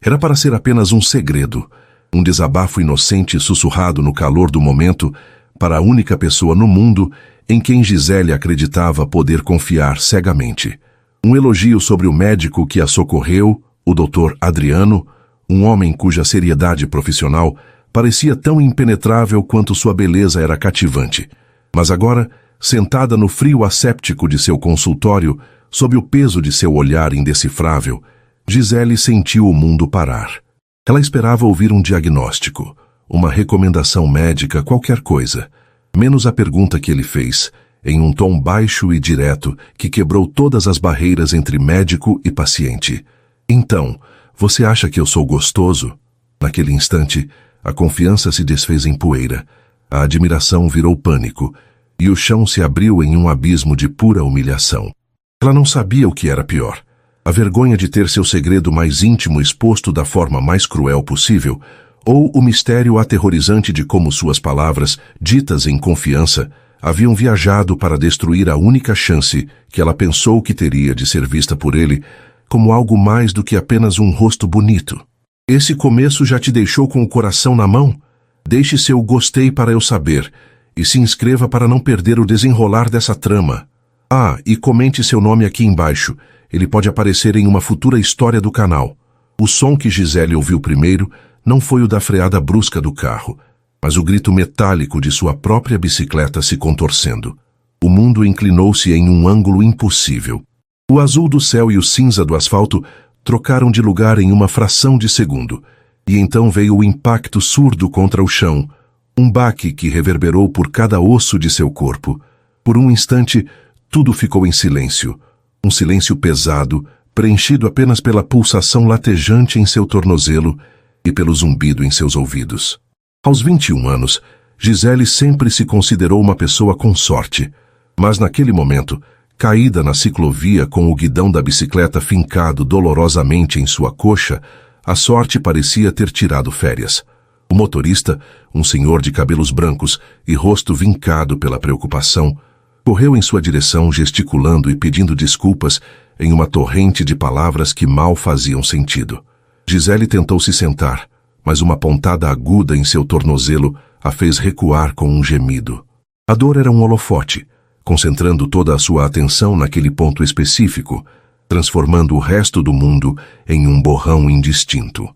Era para ser apenas um segredo, um desabafo inocente sussurrado no calor do momento para a única pessoa no mundo em quem Gisele acreditava poder confiar cegamente. Um elogio sobre o médico que a socorreu, o Dr. Adriano, um homem cuja seriedade profissional parecia tão impenetrável quanto sua beleza era cativante. Mas agora, sentada no frio asséptico de seu consultório, sob o peso de seu olhar indecifrável, Gisele sentiu o mundo parar. Ela esperava ouvir um diagnóstico, uma recomendação médica, qualquer coisa, menos a pergunta que ele fez, em um tom baixo e direto que quebrou todas as barreiras entre médico e paciente. Então, você acha que eu sou gostoso? Naquele instante, a confiança se desfez em poeira, a admiração virou pânico, e o chão se abriu em um abismo de pura humilhação. Ela não sabia o que era pior. A vergonha de ter seu segredo mais íntimo exposto da forma mais cruel possível, ou o mistério aterrorizante de como suas palavras, ditas em confiança, haviam viajado para destruir a única chance que ela pensou que teria de ser vista por ele como algo mais do que apenas um rosto bonito. Esse começo já te deixou com o coração na mão? Deixe seu gostei para eu saber, e se inscreva para não perder o desenrolar dessa trama. Ah, e comente seu nome aqui embaixo. Ele pode aparecer em uma futura história do canal. O som que Gisele ouviu primeiro não foi o da freada brusca do carro, mas o grito metálico de sua própria bicicleta se contorcendo. O mundo inclinou-se em um ângulo impossível. O azul do céu e o cinza do asfalto trocaram de lugar em uma fração de segundo, e então veio o impacto surdo contra o chão, um baque que reverberou por cada osso de seu corpo. Por um instante, tudo ficou em silêncio, um silêncio pesado, preenchido apenas pela pulsação latejante em seu tornozelo e pelo zumbido em seus ouvidos. Aos 21 anos, Gisele sempre se considerou uma pessoa com sorte, mas naquele momento, caída na ciclovia com o guidão da bicicleta fincado dolorosamente em sua coxa, a sorte parecia ter tirado férias. O motorista, um senhor de cabelos brancos e rosto vincado pela preocupação, correu em sua direção gesticulando e pedindo desculpas em uma torrente de palavras que mal faziam sentido. Gisele tentou se sentar, mas uma pontada aguda em seu tornozelo a fez recuar com um gemido. A dor era um holofote, concentrando toda a sua atenção naquele ponto específico, transformando o resto do mundo em um borrão indistinto.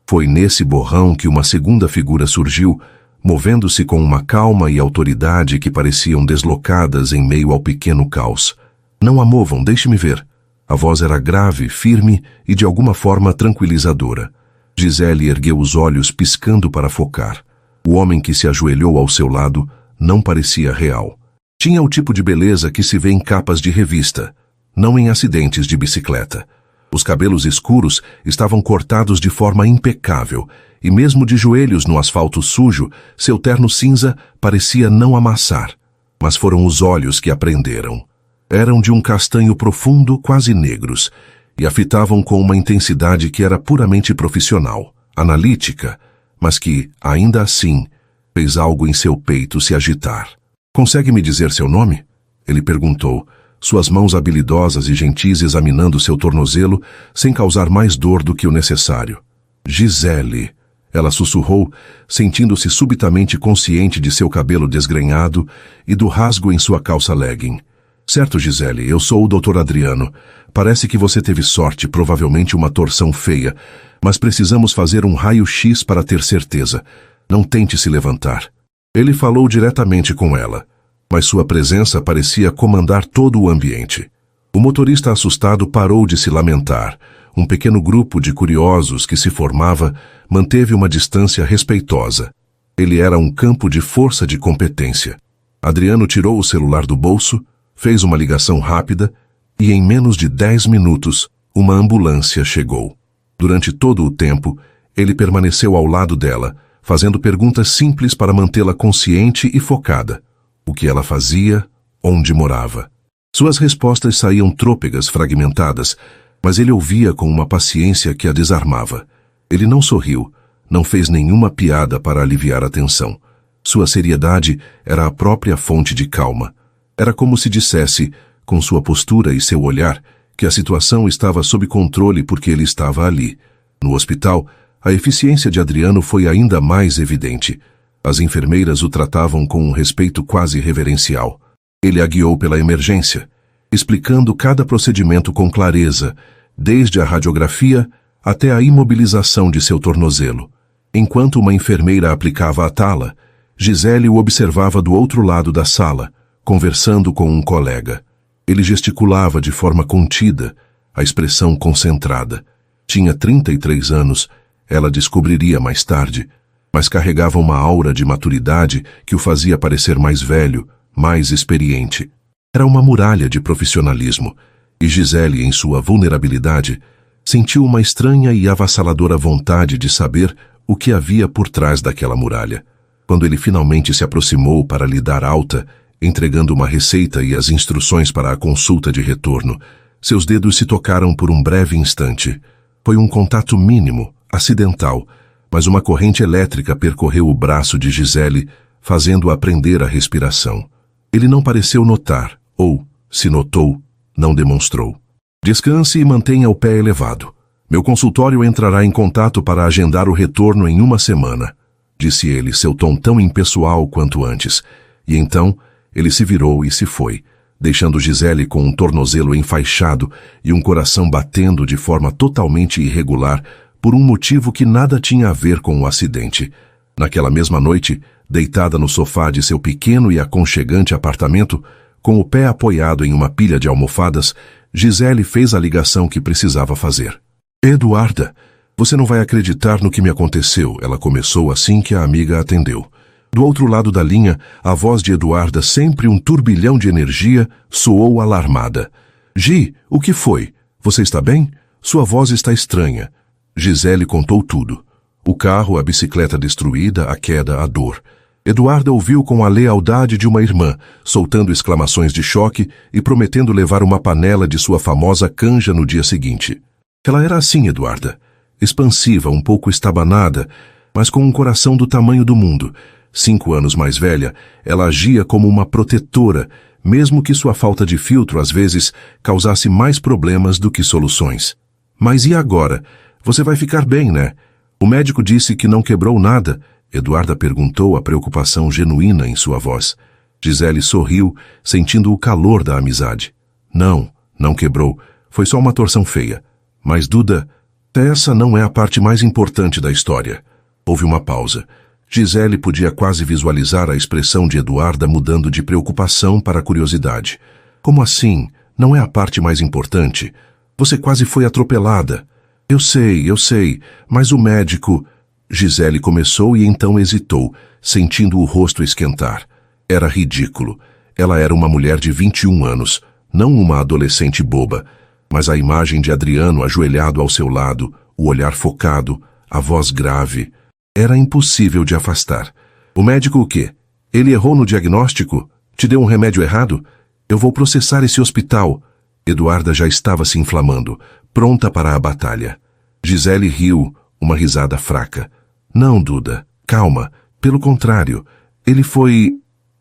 Foi nesse borrão que uma segunda figura surgiu, movendo-se com uma calma e autoridade que pareciam deslocadas em meio ao pequeno caos. Não a movam, deixe-me ver. A voz era grave, firme e de alguma forma tranquilizadora. Gisele ergueu os olhos piscando para focar. O homem que se ajoelhou ao seu lado não parecia real. Tinha o tipo de beleza que se vê em capas de revista, não em acidentes de bicicleta. Os cabelos escuros estavam cortados de forma impecável, e mesmo de joelhos no asfalto sujo, seu terno cinza parecia não amassar. Mas foram os olhos que a prenderam. Eram de um castanho profundo, quase negros, e a fitavam com uma intensidade que era puramente profissional, analítica, mas que, ainda assim, fez algo em seu peito se agitar. Consegue me dizer seu nome? Ele perguntou, suas mãos habilidosas e gentis examinando seu tornozelo sem causar mais dor do que o necessário. Gisele, ela sussurrou, sentindo-se subitamente consciente de seu cabelo desgrenhado e do rasgo em sua calça legging. Certo, Gisele, eu sou o Dr. Adriano. Parece que você teve sorte, provavelmente uma torção feia, mas precisamos fazer um raio-x para ter certeza. Não tente se levantar. Ele falou diretamente com ela, mas sua presença parecia comandar todo o ambiente. O motorista assustado parou de se lamentar. Um pequeno grupo de curiosos que se formava manteve uma distância respeitosa. Ele era um campo de força de competência. Adriano tirou o celular do bolso, fez uma ligação rápida e em menos de 10 minutos, uma ambulância chegou. Durante todo o tempo, ele permaneceu ao lado dela, fazendo perguntas simples para mantê-la consciente e focada. O que ela fazia, onde morava. Suas respostas saíam trôpegas, fragmentadas, mas ele ouvia com uma paciência que a desarmava. Ele não sorriu, não fez nenhuma piada para aliviar a tensão. Sua seriedade era a própria fonte de calma. Era como se dissesse, com sua postura e seu olhar, que a situação estava sob controle porque ele estava ali. No hospital, a eficiência de Adriano foi ainda mais evidente. As enfermeiras o tratavam com um respeito quase reverencial. Ele a guiou pela emergência, explicando cada procedimento com clareza, desde a radiografia até a imobilização de seu tornozelo. Enquanto uma enfermeira aplicava a tala, Gisele o observava do outro lado da sala, conversando com um colega. Ele gesticulava de forma contida, a expressão concentrada. Tinha 33 anos, ela descobriria mais tarde, mas carregava uma aura de maturidade que o fazia parecer mais velho, mais experiente. Era uma muralha de profissionalismo, e Gisele, em sua vulnerabilidade, sentiu uma estranha e avassaladora vontade de saber o que havia por trás daquela muralha. Quando ele finalmente se aproximou para lhe dar alta, entregando uma receita e as instruções para a consulta de retorno, seus dedos se tocaram por um breve instante. Foi um contato mínimo, acidental, mas uma corrente elétrica percorreu o braço de Gisele, fazendo-a prender a respiração. Ele não pareceu notar, ou, se notou, não demonstrou. Descanse e mantenha o pé elevado. Meu consultório entrará em contato para agendar o retorno em 1 semana, disse ele, seu tom tão impessoal quanto antes. E então, ele se virou e se foi, deixando Gisele com um tornozelo enfaixado e um coração batendo de forma totalmente irregular por um motivo que nada tinha a ver com o acidente. Naquela mesma noite, deitada no sofá de seu pequeno e aconchegante apartamento, com o pé apoiado em uma pilha de almofadas, Gisele fez a ligação que precisava fazer. Eduarda, você não vai acreditar no que me aconteceu, ela começou assim que a amiga atendeu. Do outro lado da linha, a voz de Eduarda, sempre um turbilhão de energia, soou alarmada. Gi, o que foi? Você está bem? Sua voz está estranha. Gisele contou tudo. O carro, a bicicleta destruída, a queda, a dor. Eduarda ouviu com a lealdade de uma irmã, soltando exclamações de choque e prometendo levar uma panela de sua famosa canja no dia seguinte. Ela era assim, Eduarda. Expansiva, um pouco estabanada, mas com um coração do tamanho do mundo. 5 anos mais velha, ela agia como uma protetora, mesmo que sua falta de filtro, às vezes, causasse mais problemas do que soluções. Mas e agora? Você vai ficar bem, né? O médico disse que não quebrou nada. Eduarda perguntou, a preocupação genuína em sua voz. Gisele sorriu, sentindo o calor da amizade. Não quebrou. Foi só uma torção feia. Mas, Duda, essa não é a parte mais importante da história. Houve uma pausa. Gisele podia quase visualizar a expressão de Eduarda mudando de preocupação para curiosidade. Como assim? Não é a parte mais importante? Você quase foi atropelada. Eu sei, mas o médico... Gisele começou e então hesitou, sentindo o rosto esquentar. Era ridículo. Ela era uma mulher de 21 anos, não uma adolescente boba, mas a imagem de Adriano ajoelhado ao seu lado, o olhar focado, a voz grave, era impossível de afastar. O médico o quê? Ele errou no diagnóstico? Te deu um remédio errado? Eu vou processar esse hospital. Eduarda já estava se inflamando, pronta para a batalha. Gisele riu, uma risada fraca. Não, Duda, calma. Pelo contrário, ele foi...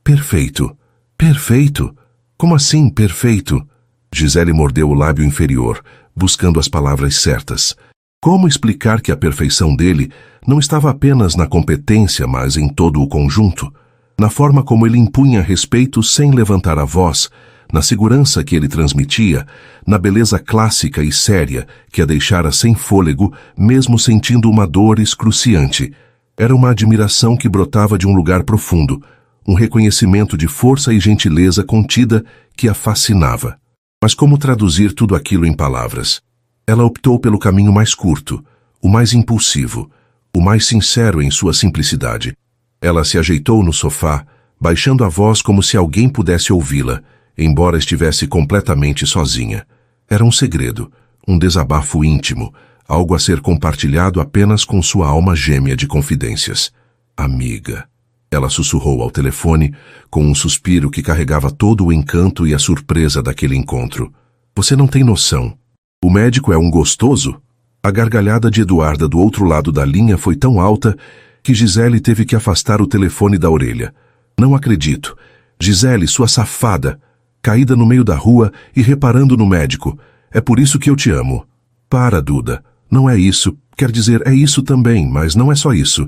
perfeito. Perfeito? Como assim, perfeito? Gisele mordeu o lábio inferior, buscando as palavras certas. Como explicar que a perfeição dele não estava apenas na competência, mas em todo o conjunto? Na forma como ele impunha respeito sem levantar a voz, na segurança que ele transmitia, na beleza clássica e séria que a deixara sem fôlego, mesmo sentindo uma dor excruciante. Era uma admiração que brotava de um lugar profundo, um reconhecimento de força e gentileza contida que a fascinava. Mas como traduzir tudo aquilo em palavras? Ela optou pelo caminho mais curto, o mais impulsivo, o mais sincero em sua simplicidade. Ela se ajeitou no sofá, baixando a voz como se alguém pudesse ouvi-la, embora estivesse completamente sozinha. Era um segredo, um desabafo íntimo, algo a ser compartilhado apenas com sua alma gêmea de confidências. Amiga. Ela sussurrou ao telefone, com um suspiro que carregava todo o encanto e a surpresa daquele encontro. Você não tem noção. O médico é um gostoso? A gargalhada de Eduarda do outro lado da linha foi tão alta que Gisele teve que afastar o telefone da orelha. Não acredito. Gisele, sua safada. Caída no meio da rua e reparando no médico. É por isso que eu te amo. Para, Duda. Não é isso. Quer dizer, é isso também, mas não é só isso.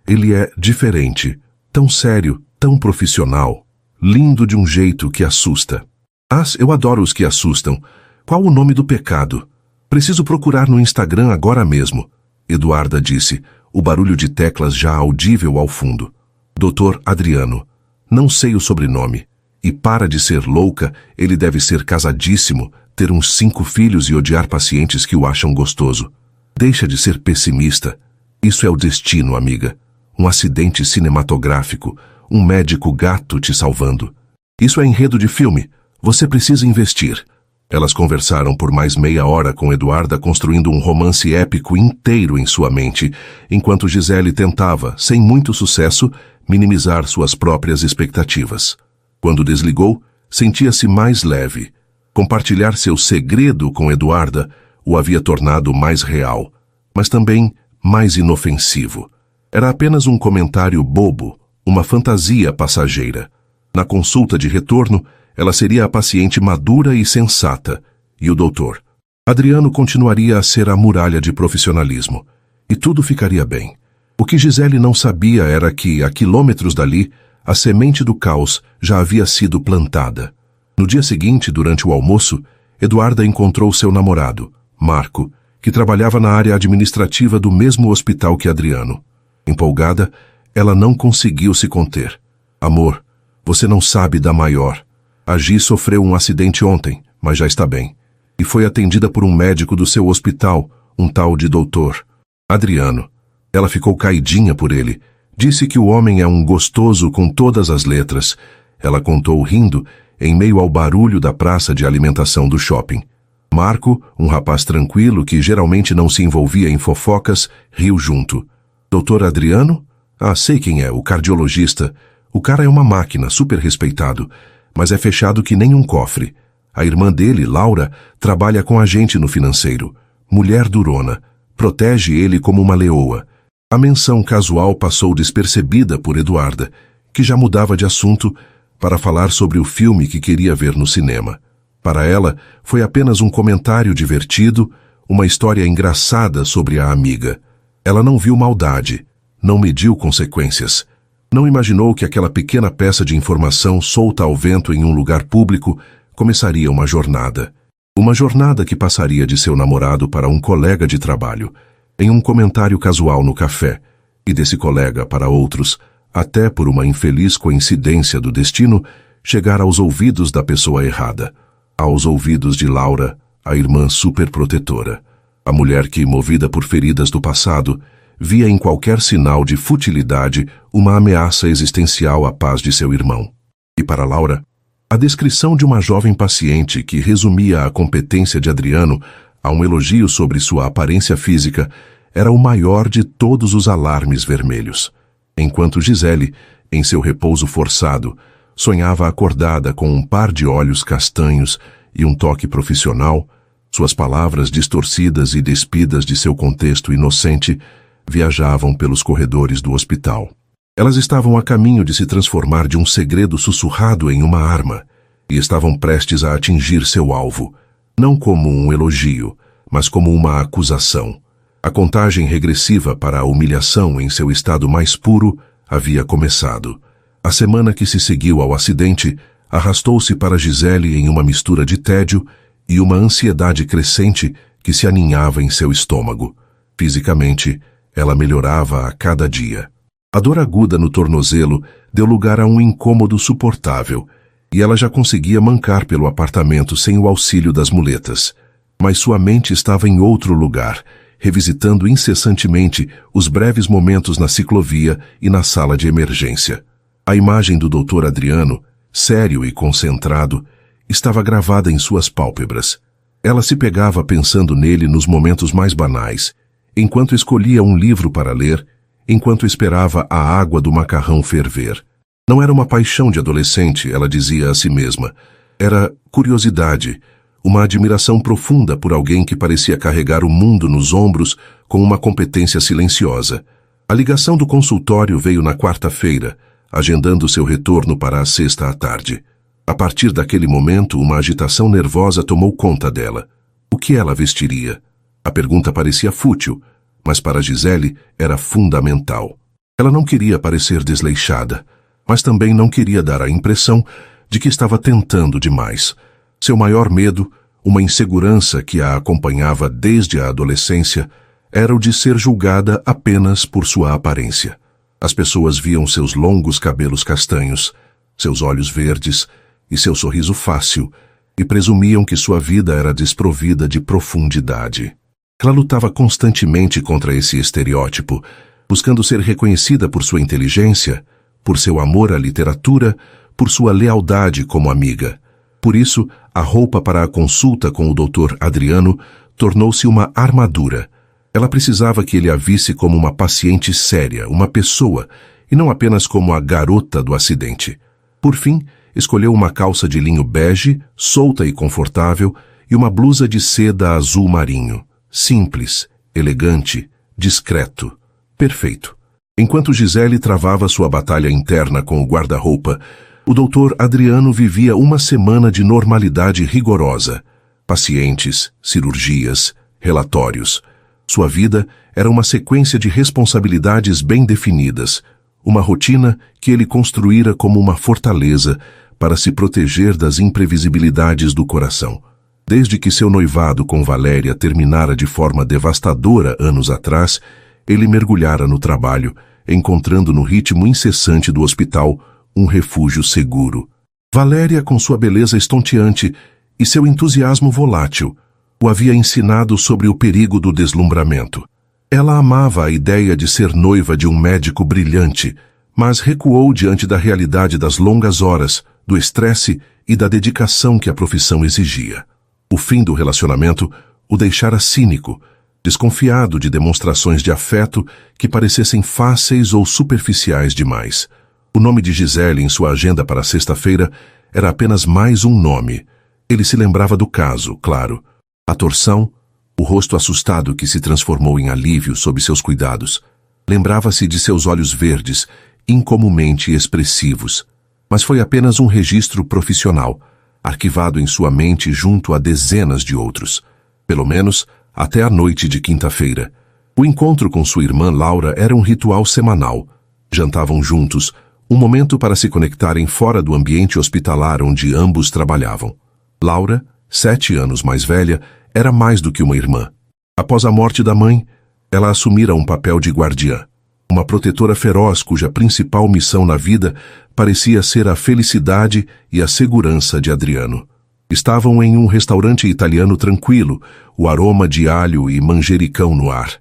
Ele é diferente. Tão sério, tão profissional. Lindo de um jeito que assusta. Eu adoro os que assustam. Qual o nome do pecado? Preciso procurar no Instagram agora mesmo. Eduarda disse, o barulho de teclas já audível ao fundo. Dr. Adriano. Não sei o sobrenome. E para de ser louca, ele deve ser casadíssimo, ter uns 5 filhos e odiar pacientes que o acham gostoso. Deixa de ser pessimista. Isso é o destino, amiga. Um acidente cinematográfico, um médico gato te salvando. Isso é enredo de filme. Você precisa investir. Elas conversaram por mais meia hora com Eduarda, construindo um romance épico inteiro em sua mente, enquanto Gisele tentava, sem muito sucesso, minimizar suas próprias expectativas. Quando desligou, sentia-se mais leve. Compartilhar seu segredo com Eduarda o havia tornado mais real, mas também mais inofensivo. Era apenas um comentário bobo, uma fantasia passageira. Na consulta de retorno, ela seria a paciente madura e sensata, e o doutor. Adriano continuaria a ser a muralha de profissionalismo, e tudo ficaria bem. O que Gisele não sabia era que, a quilômetros dali, a semente do caos já havia sido plantada. No dia seguinte, durante o almoço, Eduarda encontrou seu namorado, Marco, que trabalhava na área administrativa do mesmo hospital que Adriano. Empolgada, ela não conseguiu se conter. Amor, você não sabe da maior. A Gi sofreu um acidente ontem, mas já está bem. E foi atendida por um médico do seu hospital, um tal de doutor Adriano. Ela ficou caidinha por ele. Disse que o homem é um gostoso com todas as letras. Ela contou rindo, em meio ao barulho da praça de alimentação do shopping. Marco, um rapaz tranquilo que geralmente não se envolvia em fofocas, riu junto. Doutor Adriano? Sei quem é, o cardiologista. O cara é uma máquina, super respeitado, mas é fechado que nem um cofre. A irmã dele, Laura, trabalha com a gente no financeiro. Mulher durona. Protege ele como uma leoa. A menção casual passou despercebida por Eduarda, que já mudava de assunto para falar sobre o filme que queria ver no cinema. Para ela, foi apenas um comentário divertido, uma história engraçada sobre a amiga. Ela não viu maldade, não mediu consequências. Não imaginou que aquela pequena peça de informação solta ao vento em um lugar público começaria uma jornada. Uma jornada que passaria de seu namorado para um colega de trabalho, em um comentário casual no café, e desse colega para outros, até por uma infeliz coincidência do destino, chegar aos ouvidos da pessoa errada, aos ouvidos de Laura, a irmã superprotetora, a mulher que, movida por feridas do passado, via em qualquer sinal de futilidade uma ameaça existencial à paz de seu irmão. E para Laura, a descrição de uma jovem paciente que resumia a competência de Adriano a um elogio sobre sua aparência física era o maior de todos os alarmes vermelhos. Enquanto Gisele, em seu repouso forçado, sonhava acordada com um par de olhos castanhos e um toque profissional, suas palavras distorcidas e despidas de seu contexto inocente viajavam pelos corredores do hospital. Elas estavam a caminho de se transformar de um segredo sussurrado em uma arma, e estavam prestes a atingir seu alvo, não como um elogio, mas como uma acusação. A contagem regressiva para a humilhação em seu estado mais puro havia começado. A semana que se seguiu ao acidente arrastou-se para Gisele em uma mistura de tédio e uma ansiedade crescente que se aninhava em seu estômago. Fisicamente, ela melhorava a cada dia. A dor aguda no tornozelo deu lugar a um incômodo suportável, e ela já conseguia mancar pelo apartamento sem o auxílio das muletas. Mas sua mente estava em outro lugar, revisitando incessantemente os breves momentos na ciclovia e na sala de emergência. A imagem do Dr. Adriano, sério e concentrado, estava gravada em suas pálpebras. Ela se pegava pensando nele nos momentos mais banais, enquanto escolhia um livro para ler, enquanto esperava a água do macarrão ferver. Não era uma paixão de adolescente, ela dizia a si mesma. Era curiosidade, uma admiração profunda por alguém que parecia carregar o mundo nos ombros com uma competência silenciosa. A ligação do consultório veio na quarta-feira, agendando seu retorno para a sexta à tarde. A partir daquele momento, uma agitação nervosa tomou conta dela. O que ela vestiria? A pergunta parecia fútil, mas para Gisele era fundamental. Ela não queria parecer desleixada, mas também não queria dar a impressão de que estava tentando demais. Seu maior medo, uma insegurança que a acompanhava desde a adolescência, era o de ser julgada apenas por sua aparência. As pessoas viam seus longos cabelos castanhos, seus olhos verdes e seu sorriso fácil, e presumiam que sua vida era desprovida de profundidade. Ela lutava constantemente contra esse estereótipo, buscando ser reconhecida por sua inteligência, por seu amor à literatura, por sua lealdade como amiga. Por isso, a roupa para a consulta com o Dr. Adriano tornou-se uma armadura. Ela precisava que ele a visse como uma paciente séria, uma pessoa, e não apenas como a garota do acidente. Por fim, escolheu uma calça de linho bege, solta e confortável, e uma blusa de seda azul marinho. Simples, elegante, discreto. Perfeito. Enquanto Gisele travava sua batalha interna com o guarda-roupa, o Dr. Adriano vivia uma semana de normalidade rigorosa. Pacientes, cirurgias, relatórios. Sua vida era uma sequência de responsabilidades bem definidas, uma rotina que ele construíra como uma fortaleza para se proteger das imprevisibilidades do coração. Desde que seu noivado com Valéria terminara de forma devastadora anos atrás, ele mergulhara no trabalho, encontrando no ritmo incessante do hospital um refúgio seguro. Valéria, com sua beleza estonteante e seu entusiasmo volátil, o havia ensinado sobre o perigo do deslumbramento. Ela amava a ideia de ser noiva de um médico brilhante, mas recuou diante da realidade das longas horas, do estresse e da dedicação que a profissão exigia. O fim do relacionamento o deixara cínico, desconfiado de demonstrações de afeto que parecessem fáceis ou superficiais demais. O nome de Gisele em sua agenda para sexta-feira era apenas mais um nome. Ele se lembrava do caso, claro. A torção, o rosto assustado que se transformou em alívio sob seus cuidados. Lembrava-se de seus olhos verdes, incomumente expressivos. Mas foi apenas um registro profissional, arquivado em sua mente junto a dezenas de outros. Pelo menos até a noite de quinta-feira. O encontro com sua irmã Laura era um ritual semanal. Jantavam juntos, um momento para se conectarem fora do ambiente hospitalar onde ambos trabalhavam. Laura, 7 anos mais velha, era mais do que uma irmã. Após a morte da mãe, ela assumira um papel de guardiã, uma protetora feroz cuja principal missão na vida parecia ser a felicidade e a segurança de Adriano. Estavam em um restaurante italiano tranquilo, o aroma de alho e manjericão no ar.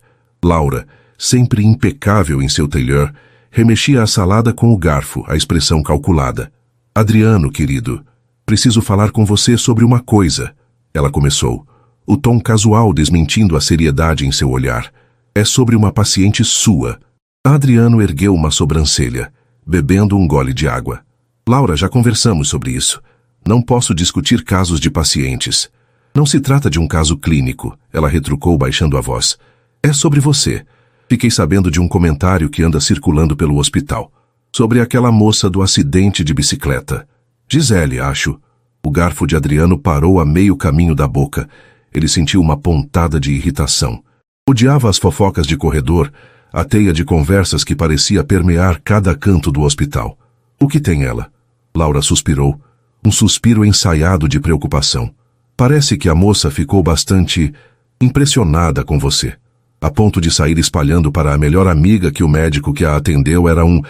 Laura, sempre impecável em seu tailleur, remexia a salada com o garfo, a expressão calculada. Adriano, querido, preciso falar com você sobre uma coisa, ela começou, o tom casual desmentindo a seriedade em seu olhar. É sobre uma paciente sua. Adriano ergueu uma sobrancelha, bebendo um gole de água. Laura, já conversamos sobre isso. Não posso discutir casos de pacientes. Não se trata de um caso clínico, ela retrucou baixando a voz. É sobre você. Fiquei sabendo de um comentário que anda circulando pelo hospital. Sobre aquela moça do acidente de bicicleta. Gisele, acho. O garfo de Adriano parou a meio caminho da boca. Ele sentiu uma pontada de irritação. Odiava as fofocas de corredor, a teia de conversas que parecia permear cada canto do hospital. O que tem ela? Laura suspirou. Um suspiro ensaiado de preocupação. Parece que a moça ficou bastante impressionada com você, a ponto de sair espalhando para a melhor amiga que o médico que a atendeu era um...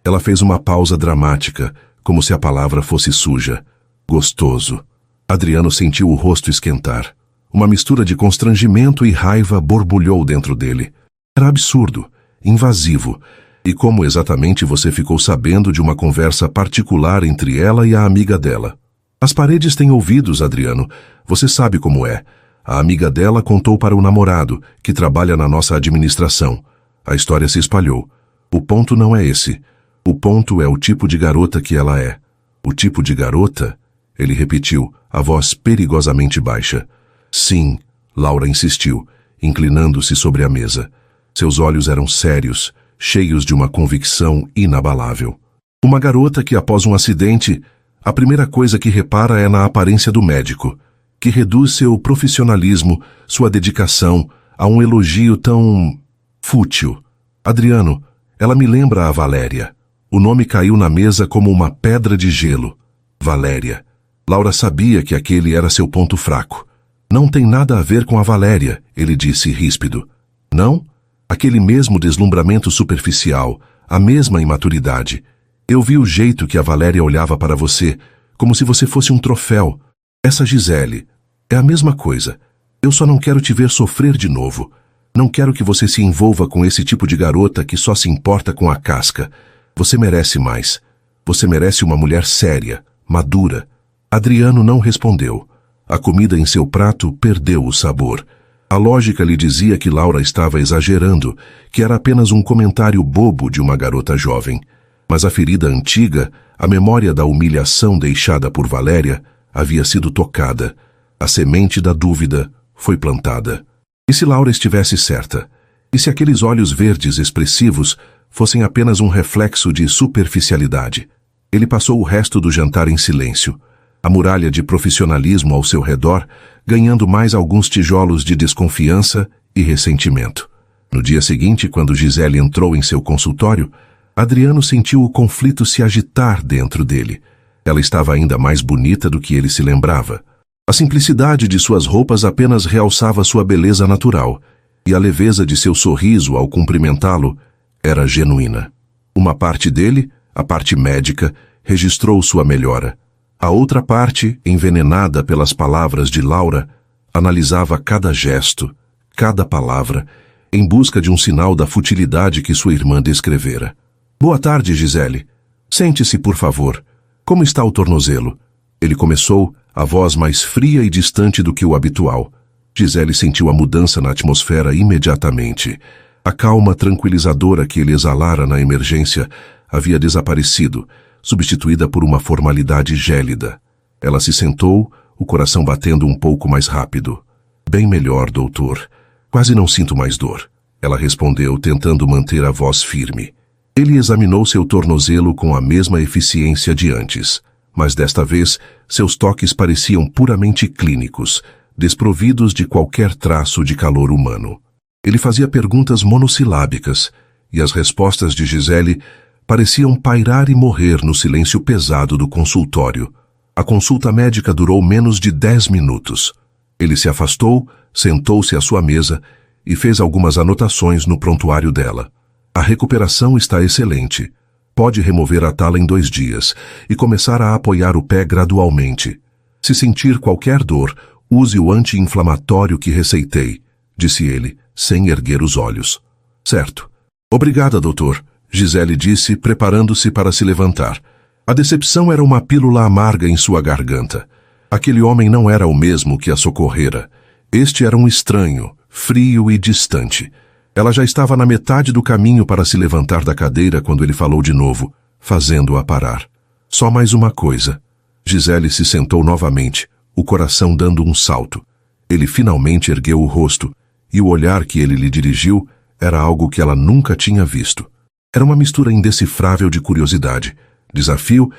Ela fez uma pausa dramática, como se a palavra fosse suja. Gostoso. Adriano sentiu o rosto esquentar. Uma mistura de constrangimento e raiva borbulhou dentro dele. Era absurdo, invasivo. E como exatamente você ficou sabendo de uma conversa particular entre ela e a amiga dela? As paredes têm ouvidos, Adriano. Você sabe como é. A amiga dela contou para o namorado, que trabalha na nossa administração. A história se espalhou. O ponto não é esse. O ponto é o tipo de garota que ela é. O tipo de garota? Ele repetiu, a voz perigosamente baixa. Sim, Laura insistiu, inclinando-se sobre a mesa. Seus olhos eram sérios, cheios de uma convicção inabalável. Uma garota que, após um acidente, a primeira coisa que repara é na aparência do médico, que reduz seu profissionalismo, sua dedicação, a um elogio tão fútil. Adriano, ela me lembra a Valéria. O nome caiu na mesa como uma pedra de gelo. Valéria. Laura sabia que aquele era seu ponto fraco. Não tem nada a ver com a Valéria, ele disse ríspido. Não? Aquele mesmo deslumbramento superficial, a mesma imaturidade. Eu vi o jeito que a Valéria olhava para você, como se você fosse um troféu. Essa Gisele. É a mesma coisa. Eu só não quero te ver sofrer de novo. Não quero que você se envolva com esse tipo de garota que só se importa com a casca. Você merece mais. Você merece uma mulher séria, madura. Adriano não respondeu. A comida em seu prato perdeu o sabor. A lógica lhe dizia que Laura estava exagerando, que era apenas um comentário bobo de uma garota jovem. Mas a ferida antiga, a memória da humilhação deixada por Valéria, havia sido tocada. A semente da dúvida foi plantada. E se Laura estivesse certa? E se aqueles olhos verdes expressivos fossem apenas um reflexo de superficialidade? Ele passou o resto do jantar em silêncio. A muralha de profissionalismo ao seu redor, ganhando mais alguns tijolos de desconfiança e ressentimento. No dia seguinte, quando Gisele entrou em seu consultório, Adriano sentiu o conflito se agitar dentro dele. Ela estava ainda mais bonita do que ele se lembrava. A simplicidade de suas roupas apenas realçava sua beleza natural, e a leveza de seu sorriso ao cumprimentá-lo era genuína. Uma parte dele, a parte médica, registrou sua melhora. A outra parte, envenenada pelas palavras de Laura, analisava cada gesto, cada palavra, em busca de um sinal da futilidade que sua irmã descrevera. Boa tarde, Gisele. Sente-se, por favor. Como está o tornozelo? Ele começou, a voz mais fria e distante do que o habitual. Gisele sentiu a mudança na atmosfera imediatamente. A calma tranquilizadora que ele exalara na emergência havia desaparecido, substituída por uma formalidade gélida. Ela se sentou, o coração batendo um pouco mais rápido. Bem melhor, doutor. Quase não sinto mais dor. Ela respondeu, tentando manter a voz firme. Ele examinou seu tornozelo com a mesma eficiência de antes, mas desta vez seus toques pareciam puramente clínicos, desprovidos de qualquer traço de calor humano. Ele fazia perguntas monossilábicas, e as respostas de Gisele pareciam pairar e morrer no silêncio pesado do consultório. A consulta médica durou menos de 10 minutos. Ele se afastou, sentou-se à sua mesa e fez algumas anotações no prontuário dela. A recuperação está excelente. Pode remover a tala em 2 dias e começar a apoiar o pé gradualmente. Se sentir qualquer dor, use o anti-inflamatório que receitei, disse ele, sem erguer os olhos. Certo. Obrigada, doutor, Gisele disse, preparando-se para se levantar. A decepção era uma pílula amarga em sua garganta. Aquele homem não era o mesmo que a socorrera. Este era um estranho, frio e distante. Ela já estava na metade do caminho para se levantar da cadeira quando ele falou de novo, fazendo-a parar. Só mais uma coisa. Gisele se sentou novamente, o coração dando um salto. Ele finalmente ergueu o rosto, e o olhar que ele lhe dirigiu era algo que ela nunca tinha visto. Era uma mistura indecifrável de curiosidade, desafio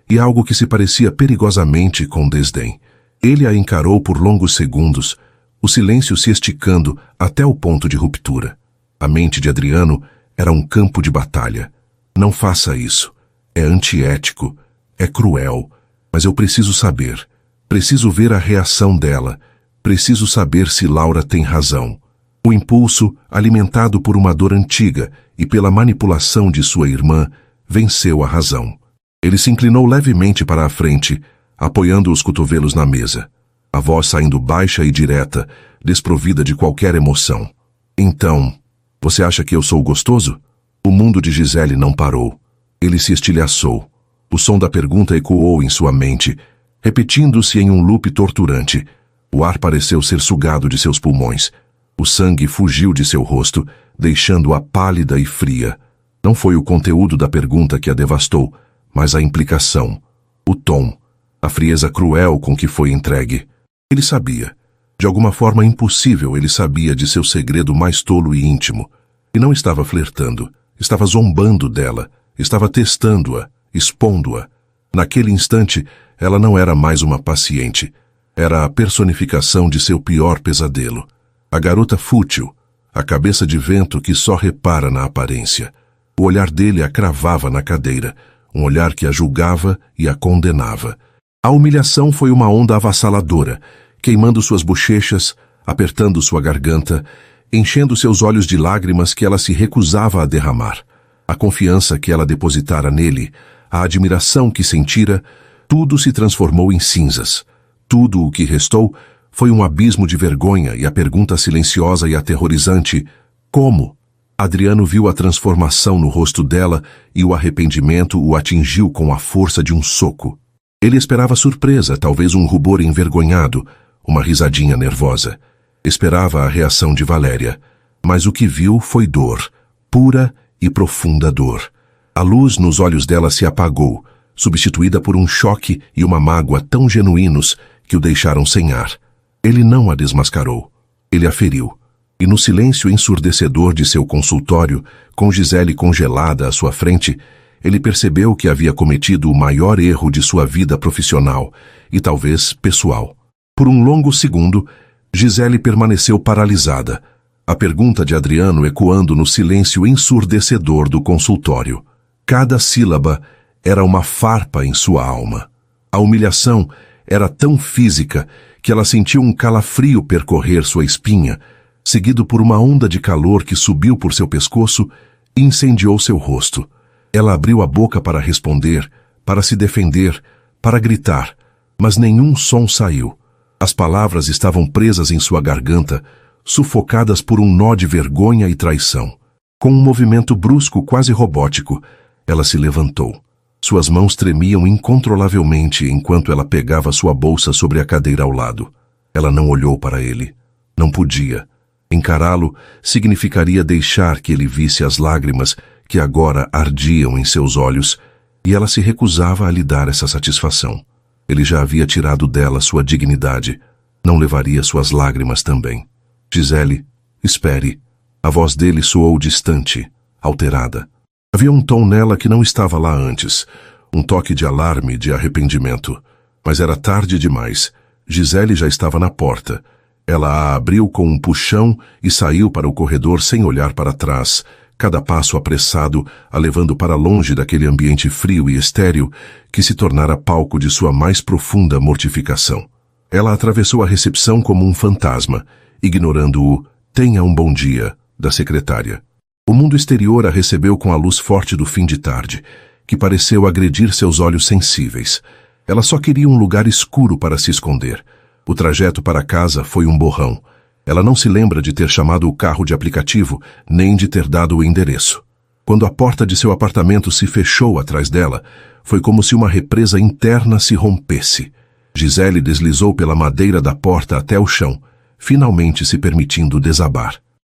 e algo que se parecia perigosamente com desdém. Ele a encarou por longos segundos, o silêncio se esticando até o ponto de ruptura. A mente de Adriano era um campo de batalha. Não faça isso. É antiético. É cruel. Mas eu preciso saber. Preciso ver a reação dela. Preciso saber se Laura tem razão. O impulso, alimentado por uma dor antiga e pela manipulação de sua irmã, venceu a razão. Ele se inclinou levemente para a frente, apoiando os cotovelos na mesa. A voz saindo baixa e direta, desprovida de qualquer emoção. Então, você acha que eu sou gostoso? O mundo de Gisele não parou. Ele se estilhaçou. O som da pergunta ecoou em sua mente, repetindo-se em um loop torturante. O ar pareceu ser sugado de seus pulmões. O sangue fugiu de seu rosto, deixando-a pálida e fria. Não foi o conteúdo da pergunta que a devastou, mas a implicação, o tom, a frieza cruel com que foi entregue. Ele sabia. De alguma forma impossível, ele sabia de seu segredo mais tolo e íntimo. E não estava flertando, estava zombando dela, estava testando-a, expondo-a. Naquele instante, ela não era mais uma paciente. Era a personificação de seu pior pesadelo. A garota fútil, a cabeça de vento que só repara na aparência. O olhar dele a cravava na cadeira, um olhar que a julgava e a condenava. A humilhação foi uma onda avassaladora, queimando suas bochechas, apertando sua garganta, enchendo seus olhos de lágrimas que ela se recusava a derramar. A confiança que ela depositara nele, a admiração que sentira, tudo se transformou em cinzas. Tudo o que restou foi um abismo de vergonha e a pergunta silenciosa e aterrorizante: como? Adriano viu a transformação no rosto dela e o arrependimento o atingiu com a força de um soco. Ele esperava surpresa, talvez um rubor envergonhado, uma risadinha nervosa. Esperava a reação de Valéria, mas o que viu foi dor, pura e profunda dor. A luz nos olhos dela se apagou, substituída por um choque e uma mágoa tão genuínos que o deixaram sem ar. Ele não a desmascarou. Ele a feriu. E no silêncio ensurdecedor de seu consultório, com Gisele congelada à sua frente, ele percebeu que havia cometido o maior erro de sua vida profissional e talvez pessoal. Por um longo segundo, Gisele permaneceu paralisada, a pergunta de Adriano ecoando no silêncio ensurdecedor do consultório. Cada sílaba era uma farpa em sua alma. A humilhação era tão física que ela sentiu um calafrio percorrer sua espinha, seguido por uma onda de calor que subiu por seu pescoço e incendiou seu rosto. Ela abriu a boca para responder, para se defender, para gritar, mas nenhum som saiu. As palavras estavam presas em sua garganta, sufocadas por um nó de vergonha e traição. Com um movimento brusco, quase robótico, ela se levantou. Suas mãos tremiam incontrolavelmente enquanto ela pegava sua bolsa sobre a cadeira ao lado. Ela não olhou para ele. Não podia. Encará-lo significaria deixar que ele visse as lágrimas que agora ardiam em seus olhos, e ela se recusava a lhe dar essa satisfação. Ele já havia tirado dela sua dignidade. Não levaria suas lágrimas também. Gisele, espere. A voz dele soou distante, alterada. Havia um tom nela que não estava lá antes, um toque de alarme, de arrependimento. Mas era tarde demais. Gisele já estava na porta. Ela a abriu com um puxão e saiu para o corredor sem olhar para trás, cada passo apressado a levando para longe daquele ambiente frio e estéril que se tornara palco de sua mais profunda mortificação. Ela atravessou a recepção como um fantasma, ignorando o "tenha um bom dia" da secretária. O mundo exterior a recebeu com a luz forte do fim de tarde, que pareceu agredir seus olhos sensíveis. Ela só queria um lugar escuro para se esconder. O trajeto para casa foi um borrão. Ela não se lembra de ter chamado o carro de aplicativo, nem de ter dado o endereço. Quando a porta de seu apartamento se fechou atrás dela, foi como se uma represa interna se rompesse. Gisele deslizou pela madeira da porta até o chão, finalmente se permitindo desabar.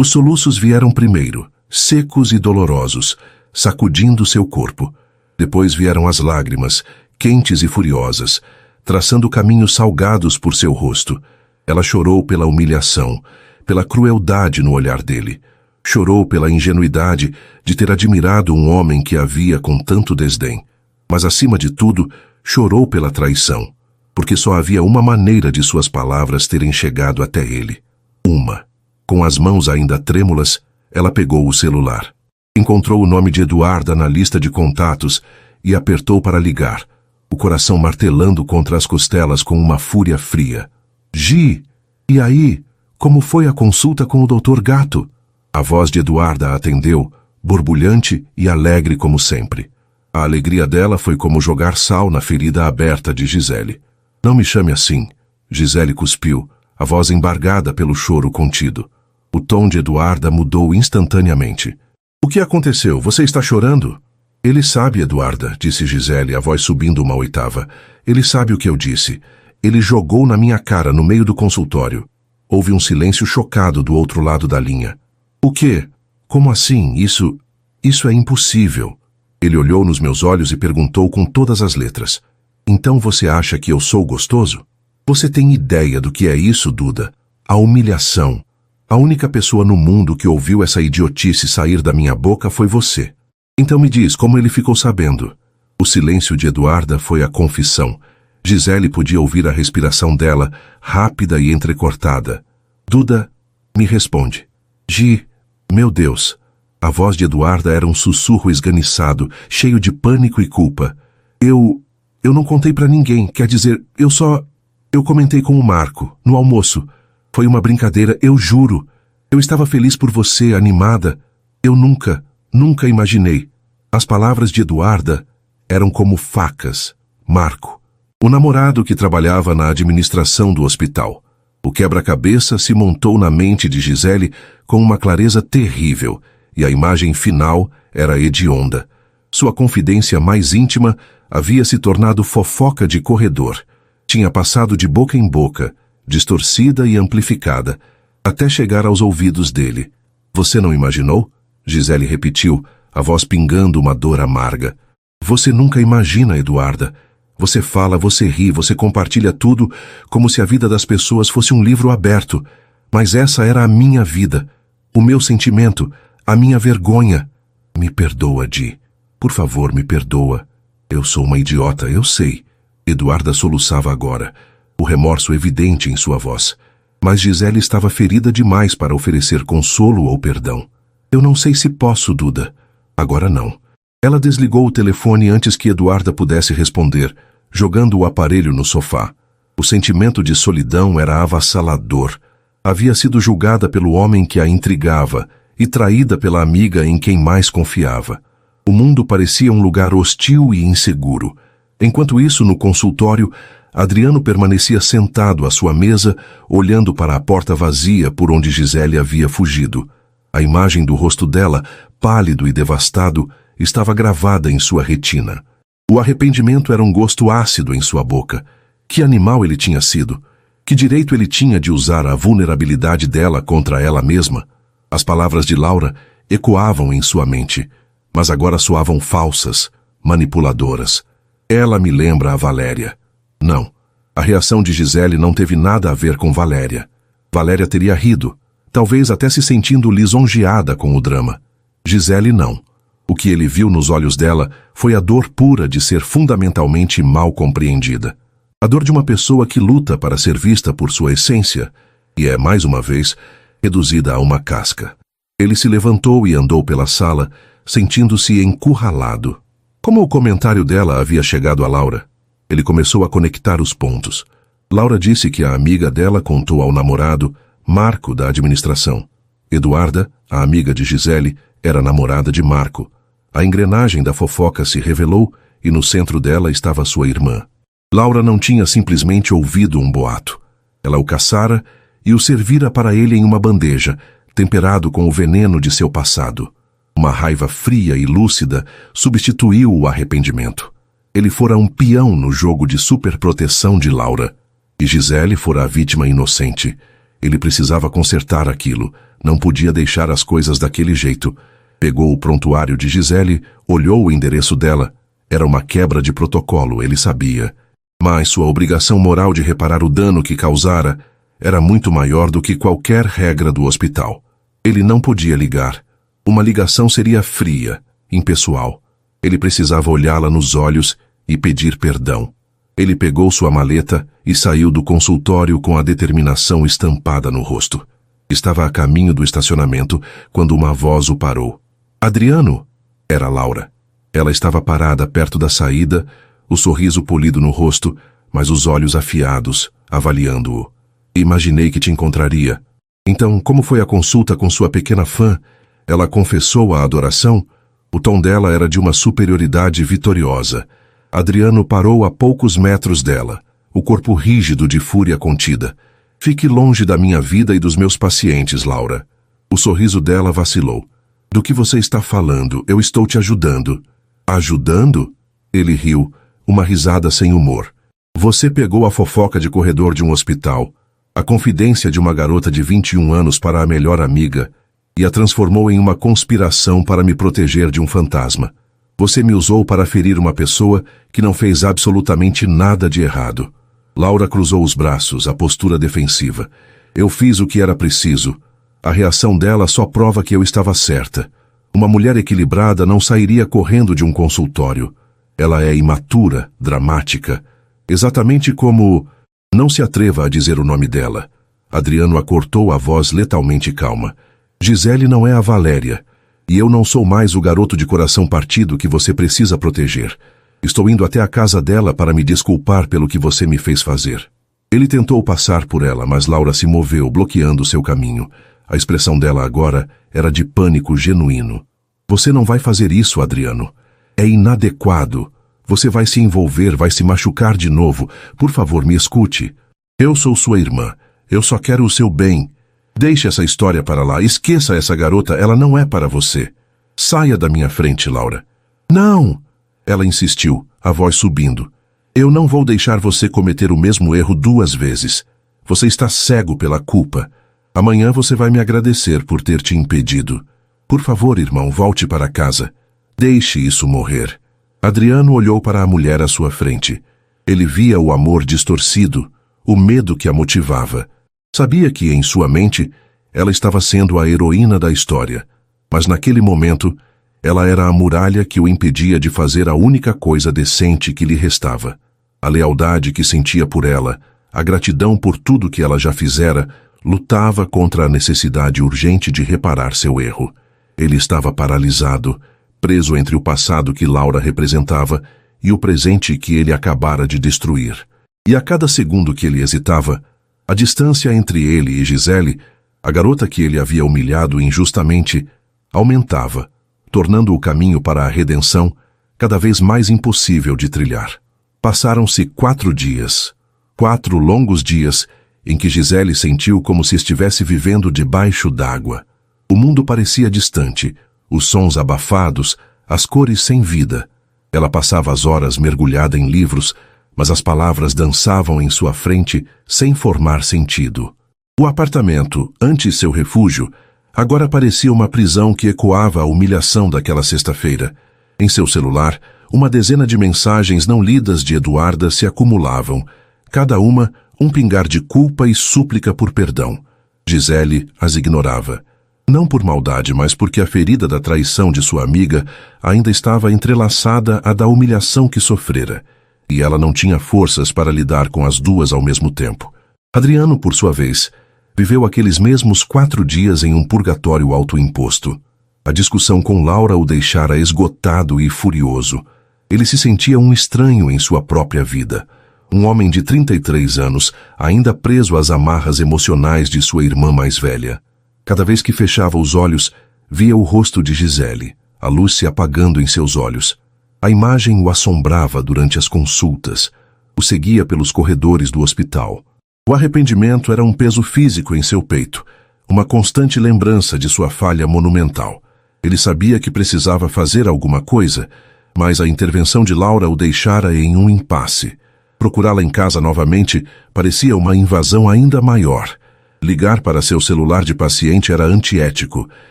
Os soluços vieram primeiro, secos e dolorosos, sacudindo seu corpo. Depois vieram as lágrimas, quentes e furiosas, traçando caminhos salgados por seu rosto. Ela chorou pela humilhação, pela crueldade no olhar dele. Chorou pela ingenuidade de ter admirado um homem que a via com tanto desdém. Mas, acima de tudo, chorou pela traição, porque só havia uma maneira de suas palavras terem chegado até ele. Uma. Com as mãos ainda trêmulas, ela pegou o celular. Encontrou o nome de Eduarda na lista de contatos e apertou para ligar, o coração martelando contra as costelas com uma fúria fria. Gi, e aí, como foi a consulta com o Dr. Gato? A voz de Eduarda a atendeu, borbulhante e alegre como sempre. A alegria dela foi como jogar sal na ferida aberta de Gisele. Não me chame assim, Gisele cuspiu, a voz embargada pelo choro contido. O tom de Eduarda mudou instantaneamente. O que aconteceu? Você está chorando? Ele sabe, Eduarda, disse Gisele, a voz subindo uma oitava. Ele sabe o que eu disse. Ele jogou na minha cara no meio do consultório. Houve um silêncio chocado do outro lado da linha. O quê? Como assim? Isso é impossível. Ele olhou nos meus olhos e perguntou com todas as letras. Então você acha que eu sou gostoso? Você tem ideia do que é isso, Duda? A humilhação. A única pessoa no mundo que ouviu essa idiotice sair da minha boca foi você. Então me diz como ele ficou sabendo. O silêncio de Eduarda foi a confissão. Gisele podia ouvir a respiração dela, rápida e entrecortada. Duda, Me responde. Gi, meu Deus. A voz de Eduarda era um sussurro esganiçado, cheio de pânico e culpa. Eu não contei pra ninguém, quer dizer, eu comentei com o Marco, no almoço. Foi uma brincadeira, eu juro. Eu estava feliz por você, animada. Eu nunca imaginei. As palavras de Eduarda eram como facas. Marco, o namorado que trabalhava na administração do hospital. O quebra-cabeça se montou na mente de Gisele com uma clareza terrível, e a imagem final era hedionda. Sua confidência mais íntima havia se tornado fofoca de corredor. Tinha passado de boca em boca, distorcida e amplificada, até chegar aos ouvidos dele. Você não imaginou? Gisele repetiu, a voz pingando uma dor amarga. Você nunca imagina, Eduarda. Você fala, você ri, você compartilha tudo como se a vida das pessoas fosse um livro aberto. Mas essa era a minha vida, o meu sentimento, a minha vergonha. Me perdoa, Di. Por favor, me perdoa. Eu sou uma idiota, eu sei. Eduarda soluçava agora, o remorso evidente em sua voz. Mas Gisele estava ferida demais para oferecer consolo ou perdão. Eu não sei se posso, Duda. Agora não. Ela desligou o telefone antes que Eduarda pudesse responder, jogando o aparelho no sofá. O sentimento de solidão era avassalador. Havia sido julgada pelo homem que a intrigava e traída pela amiga em quem mais confiava. O mundo parecia um lugar hostil e inseguro. Enquanto isso, no consultório, Adriano permanecia sentado à sua mesa, olhando para a porta vazia por onde Gisele havia fugido. A imagem do rosto dela, pálido e devastado, estava gravada em sua retina. O arrependimento era um gosto ácido em sua boca. Que animal ele tinha sido? Que direito ele tinha de usar a vulnerabilidade dela contra ela mesma? As palavras de Laura ecoavam em sua mente, mas agora soavam falsas, manipuladoras. Ela me lembra a Valéria. Não, a reação de Gisele não teve nada a ver com Valéria. Valéria teria rido, talvez até se sentindo lisonjeada com o drama. Gisele não. O que ele viu nos olhos dela foi a dor pura de ser fundamentalmente mal compreendida. A dor de uma pessoa que luta para ser vista por sua essência e é, mais uma vez, reduzida a uma casca. Ele se levantou e andou pela sala, sentindo-se encurralado. Como o comentário dela havia chegado a Laura, ele começou a conectar os pontos. Laura disse que a amiga dela contou ao namorado, Marco, da administração. Eduarda, a amiga de Gisele, era namorada de Marco. A engrenagem da fofoca se revelou e no centro dela estava sua irmã. Laura não tinha simplesmente ouvido um boato. Ela o caçara e o servira para ele em uma bandeja, temperado com o veneno de seu passado. Uma raiva fria e lúcida substituiu o arrependimento. Ele fora um peão no jogo de superproteção de Laura. E Gisele fora a vítima inocente. Ele precisava consertar aquilo, não podia deixar as coisas daquele jeito. Pegou o prontuário de Gisele, olhou o endereço dela. Era uma quebra de protocolo, ele sabia. Mas sua obrigação moral de reparar o dano que causara era muito maior do que qualquer regra do hospital. Ele não podia ligar. Uma ligação seria fria, impessoal. Ele precisava olhá-la nos olhos e pedir perdão. Ele pegou sua maleta e saiu do consultório com a determinação estampada no rosto. Estava a caminho do estacionamento quando uma voz o parou. Adriano! Era Laura. Ela estava parada perto da saída, o sorriso polido no rosto, mas os olhos afiados, avaliando-o. Imaginei que te encontraria. Então, como foi a consulta com sua pequena fã? Ela confessou a adoração? O tom dela era de uma superioridade vitoriosa. Adriano parou a poucos metros dela, o corpo rígido de fúria contida. Fique longe da minha vida e dos meus pacientes, Laura. O sorriso dela vacilou. Do que você está falando? Eu estou te ajudando. Ajudando? Ele riu, uma risada sem humor. Você pegou a fofoca de corredor de um hospital, a confidência de uma garota de 21 anos para a melhor amiga, e a transformou em uma conspiração para me proteger de um fantasma. Você me usou para ferir uma pessoa que não fez absolutamente nada de errado. Laura cruzou os braços, a postura defensiva. Eu fiz o que era preciso. A reação dela só prova que eu estava certa. Uma mulher equilibrada não sairia correndo de um consultório. Ela é imatura, dramática. Exatamente como... Não se atreva a dizer o nome dela. Adriano a cortou a voz letalmente calma. Gisele não é a Valéria. E eu não sou mais o garoto de coração partido que você precisa proteger. Estou indo até a casa dela para me desculpar pelo que você me fez fazer. Ele tentou passar por ela, mas Laura se moveu, bloqueando seu caminho. A expressão dela agora era de pânico genuíno. Você não vai fazer isso, Adriano. É inadequado. Você vai se envolver, vai se machucar de novo. Por favor, me escute. Eu sou sua irmã. Eu só quero o seu bem. Deixe essa história para lá. Esqueça essa garota. Ela não é para você. Saia da minha frente, Laura. Não! Ela insistiu, a voz subindo. Eu não vou deixar você cometer o mesmo erro 2 vezes. Você está cego pela culpa. Amanhã você vai me agradecer por ter te impedido. Por favor, irmão, volte para casa. Deixe isso morrer. Adriano olhou para a mulher à sua frente. Ele via o amor distorcido, o medo que a motivava. Sabia que, em sua mente, ela estava sendo a heroína da história. Mas naquele momento, ela era a muralha que o impedia de fazer a única coisa decente que lhe restava. A lealdade que sentia por ela, a gratidão por tudo que ela já fizera, lutava contra a necessidade urgente de reparar seu erro. Ele estava paralisado, preso entre o passado que Laura representava e o presente que ele acabara de destruir. E a cada segundo que ele hesitava, a distância entre ele e Gisele, a garota que ele havia humilhado injustamente, aumentava, tornando o caminho para a redenção cada vez mais impossível de trilhar. Passaram-se 4 dias, 4 longos dias, em que Gisele sentiu como se estivesse vivendo debaixo d'água. O mundo parecia distante, os sons abafados, as cores sem vida. Ela passava as horas mergulhada em livros, mas as palavras dançavam em sua frente sem formar sentido. O apartamento, antes seu refúgio, agora parecia uma prisão que ecoava a humilhação daquela sexta-feira. Em seu celular, uma dezena de mensagens não lidas de Eduarda se acumulavam, cada uma um pingar de culpa e súplica por perdão. Gisele as ignorava. Não por maldade, mas porque a ferida da traição de sua amiga ainda estava entrelaçada à da humilhação que sofrera, e ela não tinha forças para lidar com as duas ao mesmo tempo. Adriano, por sua vez, viveu aqueles mesmos 4 dias em um purgatório autoimposto. A discussão com Laura o deixara esgotado e furioso. Ele se sentia um estranho em sua própria vida. Um homem de 33 anos, ainda preso às amarras emocionais de sua irmã mais velha. Cada vez que fechava os olhos, via o rosto de Gisele, a luz se apagando em seus olhos. A imagem o assombrava durante as consultas, o seguia pelos corredores do hospital. O arrependimento era um peso físico em seu peito, uma constante lembrança de sua falha monumental. Ele sabia que precisava fazer alguma coisa, mas a intervenção de Laura o deixara em um impasse. Procurá-la em casa novamente parecia uma invasão ainda maior. Ligar para seu celular de paciente era antiético.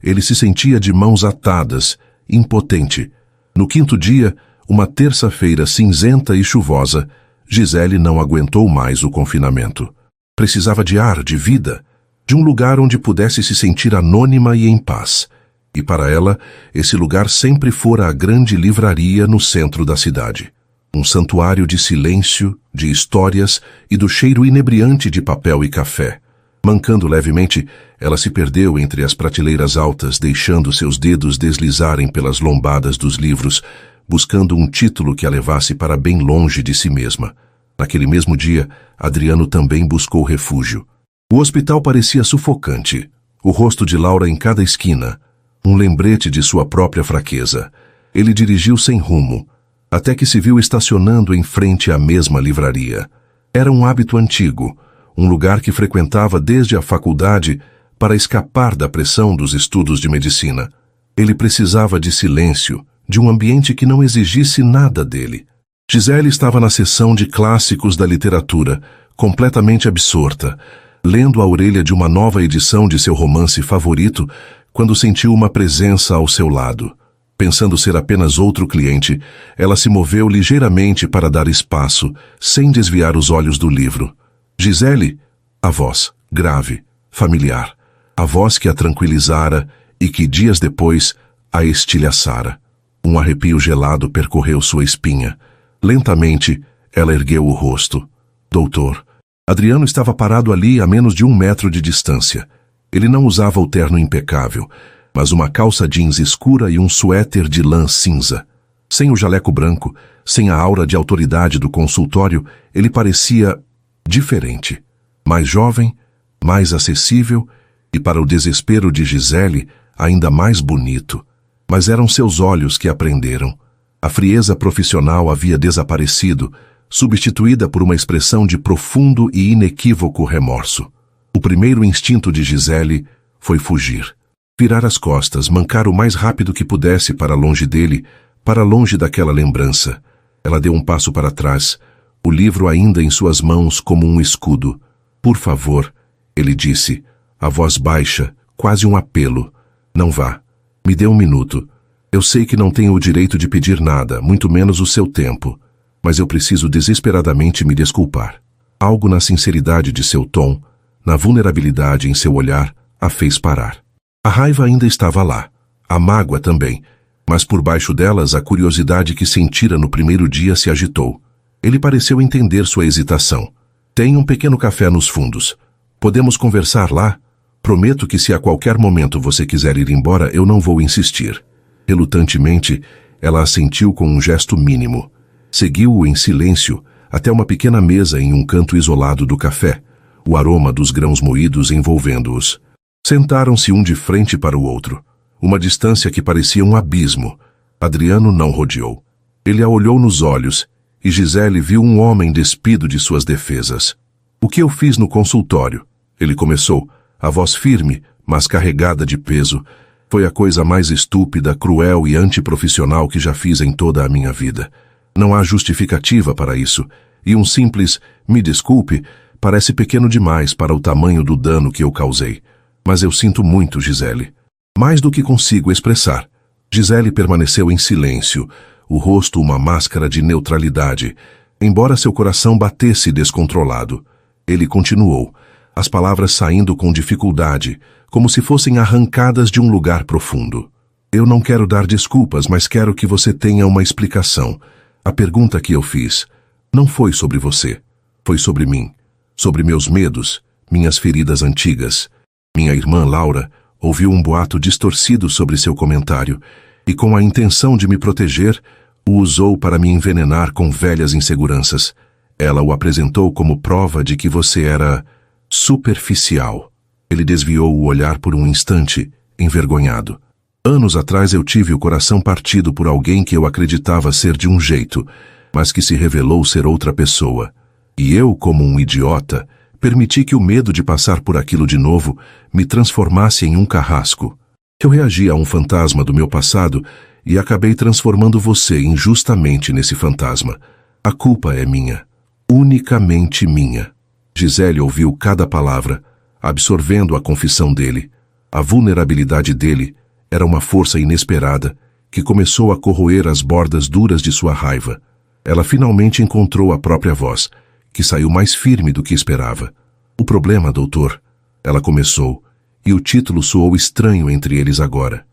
Ele se sentia de mãos atadas, impotente. No 5º dia, uma terça-feira cinzenta e chuvosa, Gisele não aguentou mais o confinamento. Precisava de ar, de vida, de um lugar onde pudesse se sentir anônima e em paz. E para ela, esse lugar sempre fora a grande livraria no centro da cidade. Um santuário de silêncio, de histórias e do cheiro inebriante de papel e café. Mancando levemente, ela se perdeu entre as prateleiras altas, deixando seus dedos deslizarem pelas lombadas dos livros, buscando um título que a levasse para bem longe de si mesma. Naquele mesmo dia, Adriano também buscou refúgio. O hospital parecia sufocante, o rosto de Laura em cada esquina, um lembrete de sua própria fraqueza. Ele dirigiu sem rumo, até que se viu estacionando em frente à mesma livraria. Era um hábito antigo, um lugar que frequentava desde a faculdade para escapar da pressão dos estudos de medicina. Ele precisava de silêncio, de um ambiente que não exigisse nada dele. Gisele estava na seção de clássicos da literatura, completamente absorta, lendo à orelha de uma nova edição de seu romance favorito, quando sentiu uma presença ao seu lado. Pensando ser apenas outro cliente, ela se moveu ligeiramente para dar espaço, sem desviar os olhos do livro. Gisele, a voz, grave, familiar, a voz que a tranquilizara e que dias depois a estilhaçara. Um arrepio gelado percorreu sua espinha. Lentamente, ela ergueu o rosto. Doutor, Adriano estava parado ali a menos de 1 metro de distância. Ele não usava o terno impecável, mas uma calça jeans escura e um suéter de lã cinza. Sem o jaleco branco, sem a aura de autoridade do consultório, ele parecia diferente. Mais jovem, mais acessível e, para o desespero de Gisele, ainda mais bonito. Mas eram seus olhos que aprenderam. A frieza profissional havia desaparecido, substituída por uma expressão de profundo e inequívoco remorso. O primeiro instinto de Gisele foi fugir. Virar as costas, mancar o mais rápido que pudesse para longe dele, para longe daquela lembrança. Ela deu um passo para trás, o livro ainda em suas mãos como um escudo. Por favor, ele disse, a voz baixa, quase um apelo. Não vá. Me dê 1 minuto. Eu sei que não tenho o direito de pedir nada, muito menos o seu tempo. Mas eu preciso desesperadamente me desculpar. Algo na sinceridade de seu tom, na vulnerabilidade em seu olhar, a fez parar. A raiva ainda estava lá, a mágoa também, mas por baixo delas a curiosidade que sentira no primeiro dia se agitou. Ele pareceu entender sua hesitação. Tem um pequeno café nos fundos. Podemos conversar lá? Prometo que se a qualquer momento você quiser ir embora, eu não vou insistir. Relutantemente, ela assentiu com um gesto mínimo. Seguiu-o em silêncio até uma pequena mesa em um canto isolado do café, o aroma dos grãos moídos envolvendo-os. Sentaram-se um de frente para o outro, uma distância que parecia um abismo. Adriano não rodeou. Ele a olhou nos olhos, e Gisele viu um homem despido de suas defesas. O que eu fiz no consultório? Ele começou, a voz firme, mas carregada de peso. Foi a coisa mais estúpida, cruel e antiprofissional que já fiz em toda a minha vida. Não há justificativa para isso, e um simples "me desculpe" parece pequeno demais para o tamanho do dano que eu causei. Mas eu sinto muito, Gisele. Mais do que consigo expressar. Gisele permaneceu em silêncio, o rosto uma máscara de neutralidade, embora seu coração batesse descontrolado. Ele continuou, as palavras saindo com dificuldade, como se fossem arrancadas de um lugar profundo. Eu não quero dar desculpas, mas quero que você tenha uma explicação. A pergunta que eu fiz não foi sobre você, foi sobre mim, sobre meus medos, minhas feridas antigas. Minha irmã Laura ouviu um boato distorcido sobre seu comentário e, com a intenção de me proteger, o usou para me envenenar com velhas inseguranças. Ela o apresentou como prova de que você era superficial. Ele desviou o olhar por um instante, envergonhado. Anos atrás eu tive o coração partido por alguém que eu acreditava ser de um jeito, mas que se revelou ser outra pessoa. E eu, como um idiota, permiti que o medo de passar por aquilo de novo me transformasse em um carrasco. Eu reagi a um fantasma do meu passado e acabei transformando você injustamente nesse fantasma. A culpa é minha, unicamente minha. Gisele ouviu cada palavra, absorvendo a confissão dele. A vulnerabilidade dele era uma força inesperada que começou a corroer as bordas duras de sua raiva. Ela finalmente encontrou a própria voz, que saiu mais firme do que esperava. O problema, doutor, ela começou, e o título soou estranho entre eles agora.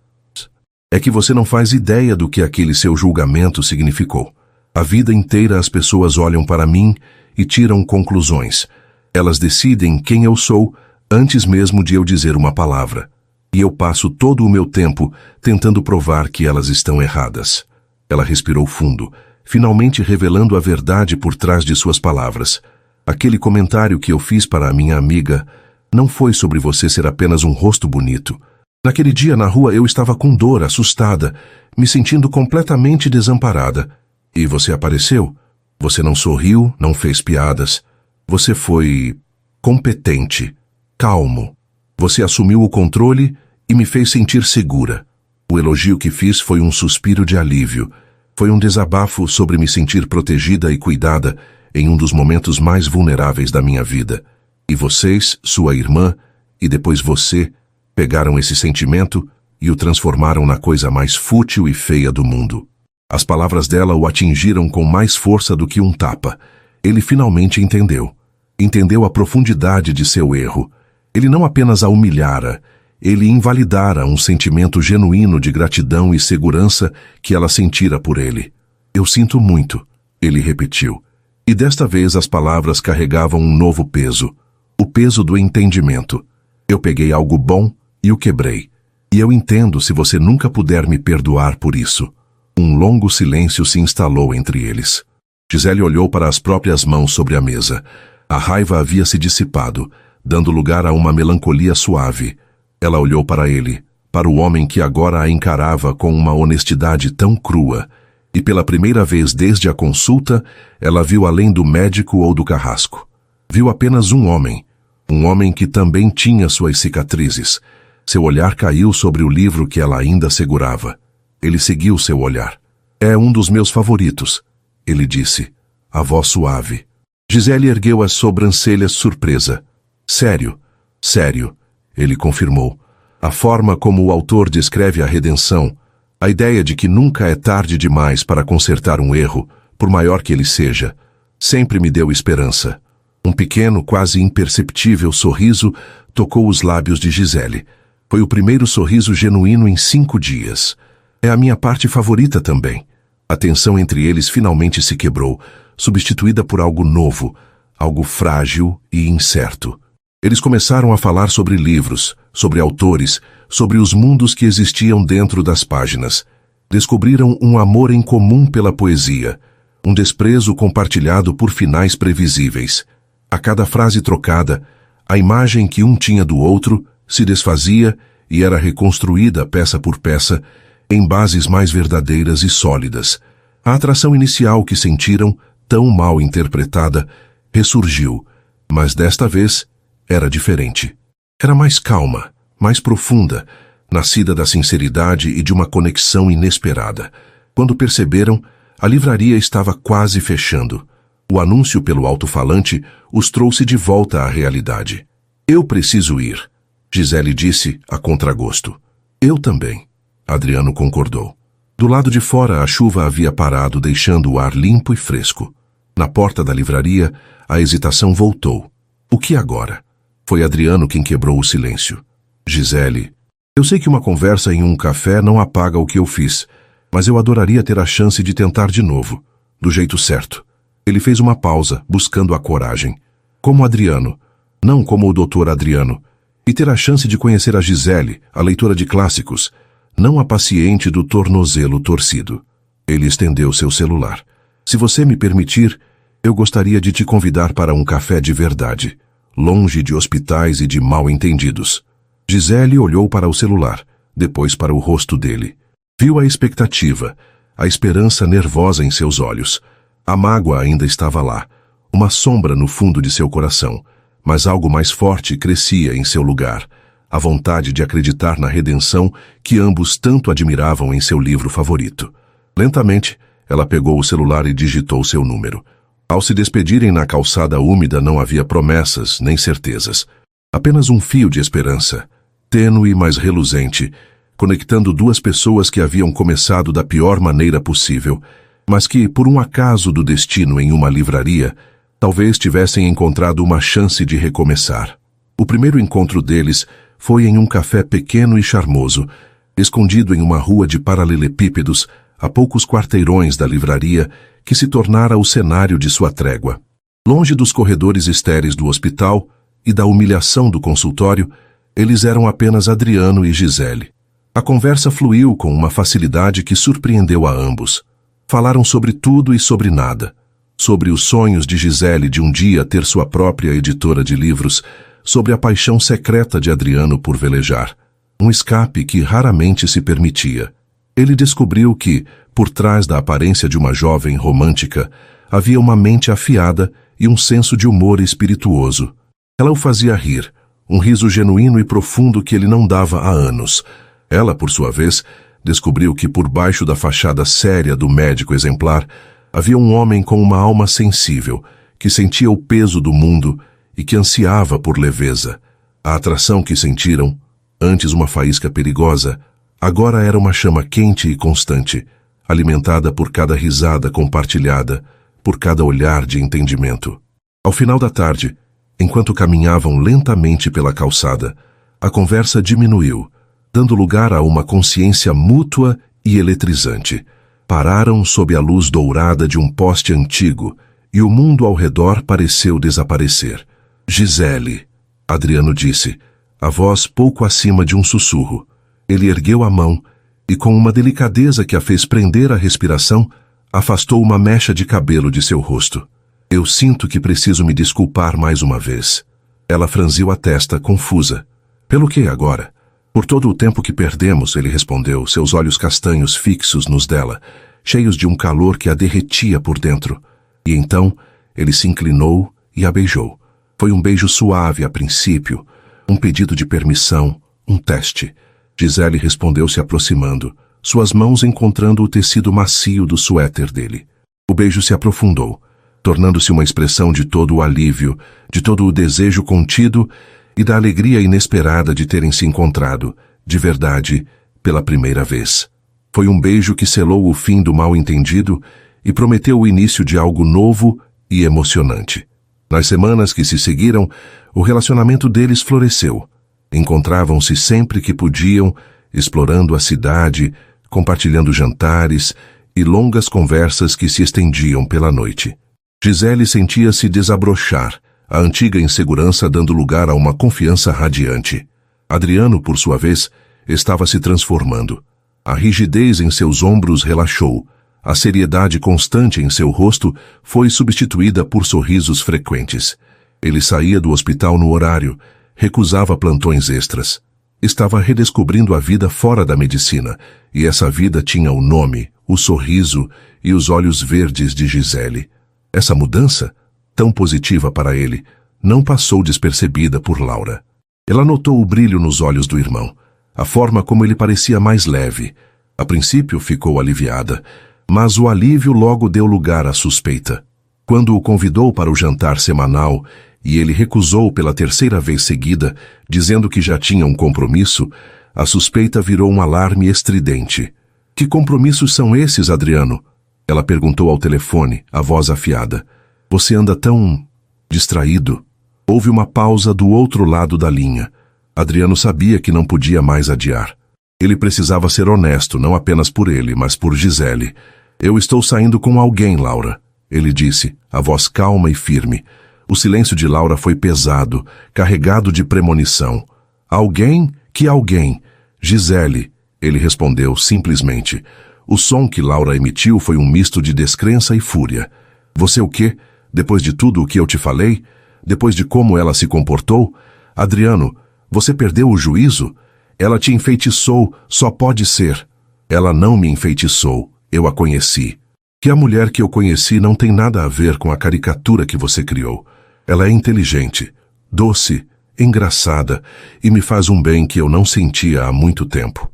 É que você não faz ideia do que aquele seu julgamento significou. A vida inteira as pessoas olham para mim e tiram conclusões. Elas decidem quem eu sou antes mesmo de eu dizer uma palavra. E eu passo todo o meu tempo tentando provar que elas estão erradas. Ela respirou fundo, finalmente revelando a verdade por trás de suas palavras. Aquele comentário que eu fiz para a minha amiga não foi sobre você ser apenas um rosto bonito. Naquele dia na rua eu estava com dor, assustada, me sentindo completamente desamparada. E você apareceu. Você não sorriu, não fez piadas. Você foi competente, calmo. Você assumiu o controle e me fez sentir segura. O elogio que fiz foi um suspiro de alívio. Foi um desabafo sobre me sentir protegida e cuidada em um dos momentos mais vulneráveis da minha vida. E vocês, sua irmã, e depois você, pegaram esse sentimento e o transformaram na coisa mais fútil e feia do mundo. As palavras dela o atingiram com mais força do que um tapa. Ele finalmente entendeu. Entendeu a profundidade de seu erro. Ele não apenas a humilhara, ele invalidara um sentimento genuíno de gratidão e segurança que ela sentira por ele. Eu sinto muito, ele repetiu. E desta vez as palavras carregavam um novo peso, o peso do entendimento. Eu peguei algo bom e o quebrei. E eu entendo se você nunca puder me perdoar por isso. Um longo silêncio se instalou entre eles. Gisele olhou para as próprias mãos sobre a mesa. A raiva havia se dissipado, dando lugar a uma melancolia suave. Ela olhou para ele, para o homem que agora a encarava com uma honestidade tão crua. E pela primeira vez desde a consulta, ela viu além do médico ou do carrasco. Viu apenas um homem que também tinha suas cicatrizes. Seu olhar caiu sobre o livro que ela ainda segurava. Ele seguiu seu olhar. É um dos meus favoritos, ele disse, a voz suave. Gisele ergueu as sobrancelhas surpresa. Sério, sério, ele confirmou. A forma como o autor descreve a redenção, a ideia de que nunca é tarde demais para consertar um erro, por maior que ele seja, sempre me deu esperança. Um pequeno, quase imperceptível sorriso tocou os lábios de Gisele. Foi o primeiro sorriso genuíno em 5 dias. É a minha parte favorita também. A tensão entre eles finalmente se quebrou, substituída por algo novo, algo frágil e incerto. Eles começaram a falar sobre livros, sobre autores, sobre os mundos que existiam dentro das páginas. Descobriram um amor em comum pela poesia, um desprezo compartilhado por finais previsíveis. A cada frase trocada, a imagem que um tinha do outro se desfazia e era reconstruída peça por peça, em bases mais verdadeiras e sólidas. A atração inicial que sentiram, tão mal interpretada, ressurgiu, mas desta vez era diferente. Era mais calma, mais profunda, nascida da sinceridade e de uma conexão inesperada. Quando perceberam, a livraria estava quase fechando. O anúncio pelo alto-falante os trouxe de volta à realidade. Eu preciso ir, Gisele disse a contragosto. Eu também, Adriano concordou. Do lado de fora a chuva havia parado, deixando o ar limpo e fresco. Na porta da livraria, a hesitação voltou. O que agora? Foi Adriano quem quebrou o silêncio. Gisele, eu sei que uma conversa em um café não apaga o que eu fiz, mas eu adoraria ter a chance de tentar de novo, do jeito certo. Ele fez uma pausa, buscando a coragem. Como Adriano, não como o Dr. Adriano, e ter a chance de conhecer a Gisele, a leitora de clássicos, não a paciente do tornozelo torcido. Ele estendeu seu celular. Se você me permitir, eu gostaria de te convidar para um café de verdade, longe de hospitais e de mal-entendidos. Gisele olhou para o celular, depois para o rosto dele. Viu a expectativa, a esperança nervosa em seus olhos. A mágoa ainda estava lá, uma sombra no fundo de seu coração, mas algo mais forte crescia em seu lugar, a vontade de acreditar na redenção que ambos tanto admiravam em seu livro favorito. Lentamente, ela pegou o celular e digitou seu número. Ao se despedirem na calçada úmida não havia promessas nem certezas. Apenas um fio de esperança, tênue mas reluzente, conectando duas pessoas que haviam começado da pior maneira possível, mas que, por um acaso do destino em uma livraria, talvez tivessem encontrado uma chance de recomeçar. O primeiro encontro deles foi em um café pequeno e charmoso, escondido em uma rua de paralelepípedos, a poucos quarteirões da livraria, que se tornara o cenário de sua trégua. Longe dos corredores estéreis do hospital e da humilhação do consultório, eles eram apenas Adriano e Gisele. A conversa fluiu com uma facilidade que surpreendeu a ambos. Falaram sobre tudo e sobre nada. Sobre os sonhos de Gisele de um dia ter sua própria editora de livros, sobre a paixão secreta de Adriano por velejar, um escape que raramente se permitia. Ele descobriu que, por trás da aparência de uma jovem romântica, havia uma mente afiada e um senso de humor espirituoso. Ela o fazia rir, um riso genuíno e profundo que ele não dava há anos. Ela, por sua vez, descobriu que por baixo da fachada séria do médico exemplar, havia um homem com uma alma sensível, que sentia o peso do mundo e que ansiava por leveza. A atração que sentiram, antes uma faísca perigosa, agora era uma chama quente e constante, alimentada por cada risada compartilhada, por cada olhar de entendimento. Ao final da tarde, enquanto caminhavam lentamente pela calçada, a conversa diminuiu, dando lugar a uma consciência mútua e eletrizante. Pararam sob a luz dourada de um poste antigo, e o mundo ao redor pareceu desaparecer. Gisele, Adriano disse, a voz pouco acima de um sussurro. Ele ergueu a mão e, com uma delicadeza que a fez prender a respiração, afastou uma mecha de cabelo de seu rosto. Eu sinto que preciso me desculpar mais uma vez. Ela franziu a testa, confusa. Pelo que agora? Por todo o tempo que perdemos, ele respondeu, seus olhos castanhos fixos nos dela, cheios de um calor que a derretia por dentro. E então, ele se inclinou e a beijou. Foi um beijo suave a princípio, um pedido de permissão, um teste. Gisele respondeu se aproximando, suas mãos encontrando o tecido macio do suéter dele. O beijo se aprofundou, tornando-se uma expressão de todo o alívio, de todo o desejo contido e da alegria inesperada de terem se encontrado, de verdade, pela primeira vez. Foi um beijo que selou o fim do mal-entendido e prometeu o início de algo novo e emocionante. Nas semanas que se seguiram, o relacionamento deles floresceu. Encontravam-se sempre que podiam, explorando a cidade, compartilhando jantares e longas conversas que se estendiam pela noite. Gisele sentia-se desabrochar, a antiga insegurança dando lugar a uma confiança radiante. Adriano, por sua vez, estava se transformando. A rigidez em seus ombros relaxou. A seriedade constante em seu rosto foi substituída por sorrisos frequentes. Ele saía do hospital no horário, recusava plantões extras. Estava redescobrindo a vida fora da medicina, e essa vida tinha o nome, o sorriso e os olhos verdes de Gisele. Essa mudança, tão positiva para ele, não passou despercebida por Laura. Ela notou o brilho nos olhos do irmão, a forma como ele parecia mais leve. A princípio ficou aliviada, mas o alívio logo deu lugar à suspeita. Quando o convidou para o jantar semanal e ele recusou pela terceira vez seguida, dizendo que já tinha um compromisso, a suspeita virou um alarme estridente. Que compromissos são esses, Adriano? Ela perguntou ao telefone, a voz afiada. Você anda tão distraído. Houve uma pausa do outro lado da linha. Adriano sabia que não podia mais adiar. Ele precisava ser honesto, não apenas por ele, mas por Gisele. Eu estou saindo com alguém, Laura, ele disse, a voz calma e firme. O silêncio de Laura foi pesado, carregado de premonição. Alguém? Que alguém? Gisele, ele respondeu simplesmente. O som que Laura emitiu foi um misto de descrença e fúria. Você o quê? Depois de tudo o que eu te falei? Depois de como ela se comportou? Adriano, você perdeu o juízo? Ela te enfeitiçou, só pode ser. Ela não me enfeitiçou, eu a conheci. Que a mulher que eu conheci não tem nada a ver com a caricatura que você criou. Ela é inteligente, doce, engraçada e me faz um bem que eu não sentia há muito tempo.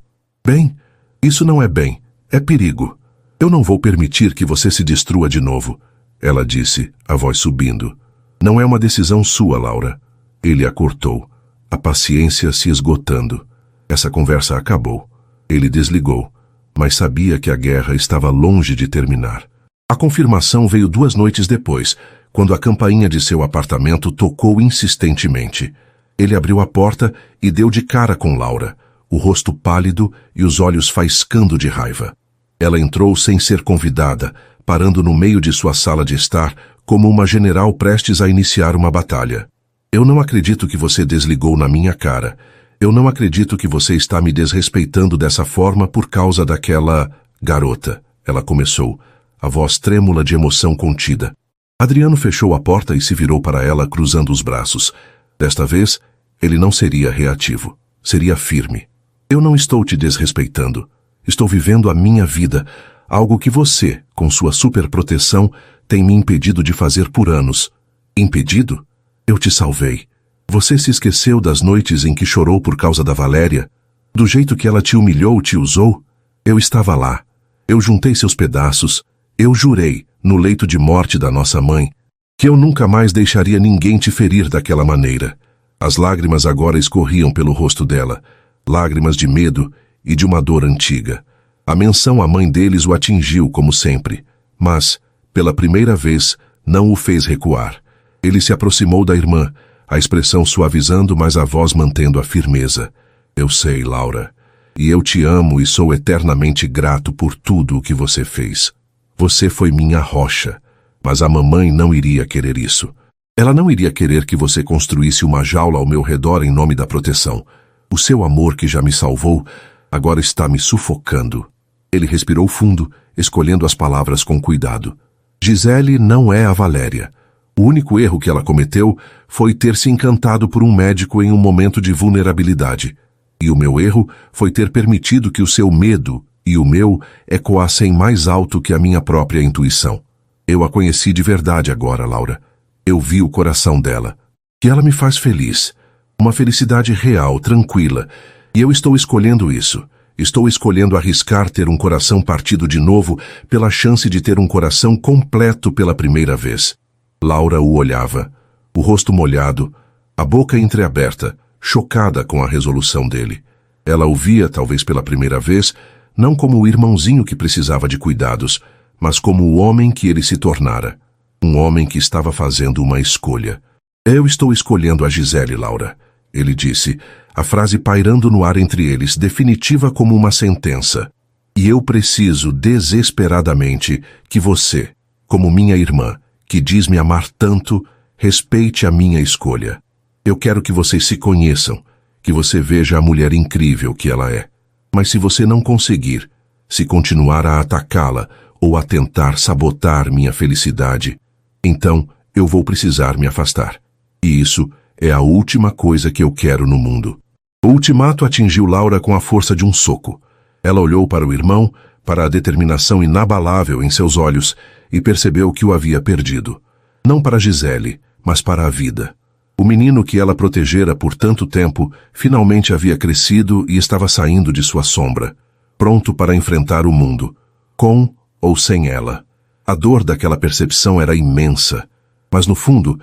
Bem, isso não é bem, é perigo. Eu não vou permitir que você se destrua de novo, ela disse, a voz subindo. Não é uma decisão sua, Laura. Ele a cortou, a paciência se esgotando. Essa conversa acabou. Ele desligou, mas sabia que a guerra estava longe de terminar. A confirmação veio 2 noites depois, quando a campainha de seu apartamento tocou insistentemente. Ele abriu a porta e deu de cara com Laura, o rosto pálido e os olhos faiscando de raiva. Ela entrou sem ser convidada, parando no meio de sua sala de estar, como uma general prestes a iniciar uma batalha. Eu não acredito que você desligou na minha cara. Eu não acredito que você está me desrespeitando dessa forma por causa daquela garota, ela começou, a voz trêmula de emoção contida. Adriano fechou a porta e se virou para ela, cruzando os braços. Desta vez, ele não seria reativo, seria firme. Eu não estou te desrespeitando. Estou vivendo a minha vida, algo que você, com sua superproteção, tem me impedido de fazer por anos. Impedido? Eu te salvei. Você se esqueceu das noites em que chorou por causa da Valéria? Do jeito que ela te humilhou, te usou? Eu estava lá. Eu juntei seus pedaços. Eu jurei, no leito de morte da nossa mãe, que eu nunca mais deixaria ninguém te ferir daquela maneira. As lágrimas agora escorriam pelo rosto dela, lágrimas de medo e de uma dor antiga. A menção à mãe deles o atingiu, como sempre, mas, pela primeira vez, não o fez recuar. Ele se aproximou da irmã, a expressão suavizando, mas a voz mantendo a firmeza. Eu sei, Laura, e eu te amo e sou eternamente grato por tudo o que você fez. Você foi minha rocha, Mas a mamãe não iria querer isso. Ela não iria querer que você construísse uma jaula ao meu redor em nome da proteção. O seu amor que já me salvou, agora está me sufocando. Ele respirou fundo, escolhendo as palavras com cuidado. Gisele não é a Valéria. O único erro que ela cometeu foi ter se encantado por um médico em um momento de vulnerabilidade. E o meu erro foi ter permitido que o seu medo e o meu ecoassem mais alto que a minha própria intuição. Eu a conheci de verdade agora, Laura. Eu vi o coração dela. E ela me faz feliz. Uma felicidade real, tranquila. E eu estou escolhendo isso. Estou escolhendo arriscar ter um coração partido de novo pela chance de ter um coração completo pela primeira vez. Laura o olhava, o rosto molhado, a boca entreaberta, chocada com a resolução dele. Ela o via, talvez pela primeira vez, não como o irmãozinho que precisava de cuidados, mas como o homem que ele se tornara. Um homem que estava fazendo uma escolha. Eu estou escolhendo a Gisele, Laura, ele disse, a frase pairando no ar entre eles, definitiva como uma sentença. E eu preciso desesperadamente que você, como minha irmã, que diz me amar tanto, respeite a minha escolha. Eu quero que vocês se conheçam, que você veja a mulher incrível que ela é. Mas se você não conseguir, se continuar a atacá-la ou a tentar sabotar minha felicidade, então eu vou precisar me afastar. E isso é a última coisa que eu quero no mundo. O ultimato atingiu Laura com a força de um soco. Ela olhou para o irmão, para a determinação inabalável em seus olhos, e percebeu que o havia perdido. Não para Gisele, mas para a vida. O menino que ela protegera por tanto tempo, finalmente havia crescido e estava saindo de sua sombra, pronto para enfrentar o mundo, com ou sem ela. A dor daquela percepção era imensa, mas no fundo,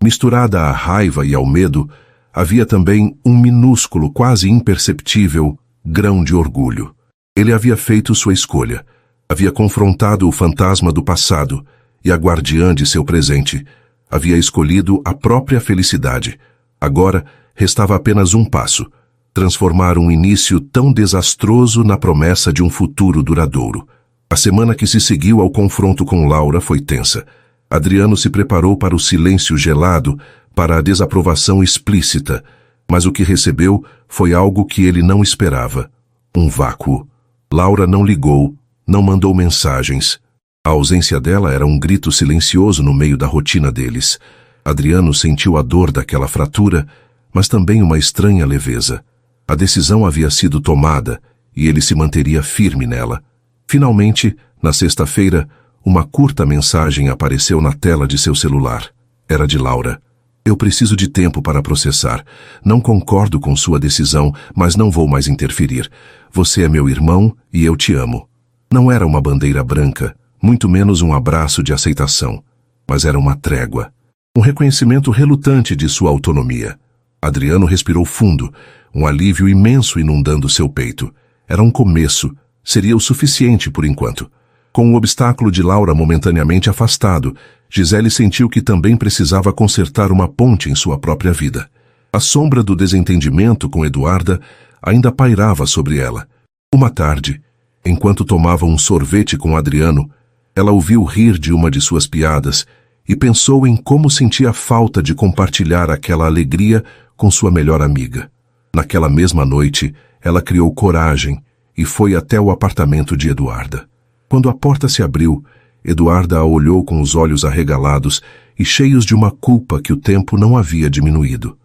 misturada à raiva e ao medo, havia também um minúsculo, quase imperceptível, grão de orgulho. Ele havia feito sua escolha, havia confrontado o fantasma do passado e a guardiã de seu presente, havia escolhido a própria felicidade. Agora, restava apenas um passo, transformar um início tão desastroso na promessa de um futuro duradouro. A semana que se seguiu ao confronto com Laura foi tensa. Adriano se preparou para o silêncio gelado, para a desaprovação explícita, mas o que recebeu foi algo que ele não esperava. Um vácuo. Laura não ligou, não mandou mensagens. A ausência dela era um grito silencioso no meio da rotina deles. Adriano sentiu a dor daquela fratura, mas também uma estranha leveza. A decisão havia sido tomada e ele se manteria firme nela. Finalmente, na sexta-feira, uma curta mensagem apareceu na tela de seu celular. Era de Laura. Eu preciso de tempo para processar. Não concordo com sua decisão, mas não vou mais interferir. Você é meu irmão e eu te amo. Não era uma bandeira branca, muito menos um abraço de aceitação, mas era uma trégua. Um reconhecimento relutante de sua autonomia. Adriano respirou fundo, um alívio imenso inundando seu peito. Era um começo. Seria o suficiente por enquanto. Com o obstáculo de Laura momentaneamente afastado, Gisele sentiu que também precisava consertar uma ponte em sua própria vida. A sombra do desentendimento com Eduarda ainda pairava sobre ela. Uma tarde, enquanto tomava um sorvete com Adriano, ela ouviu rir de uma de suas piadas e pensou em como sentia falta de compartilhar aquela alegria com sua melhor amiga. Naquela mesma noite, ela criou coragem e foi até o apartamento de Eduarda. Quando a porta se abriu, Eduarda a olhou com os olhos arregalados e cheios de uma culpa que o tempo não havia diminuído.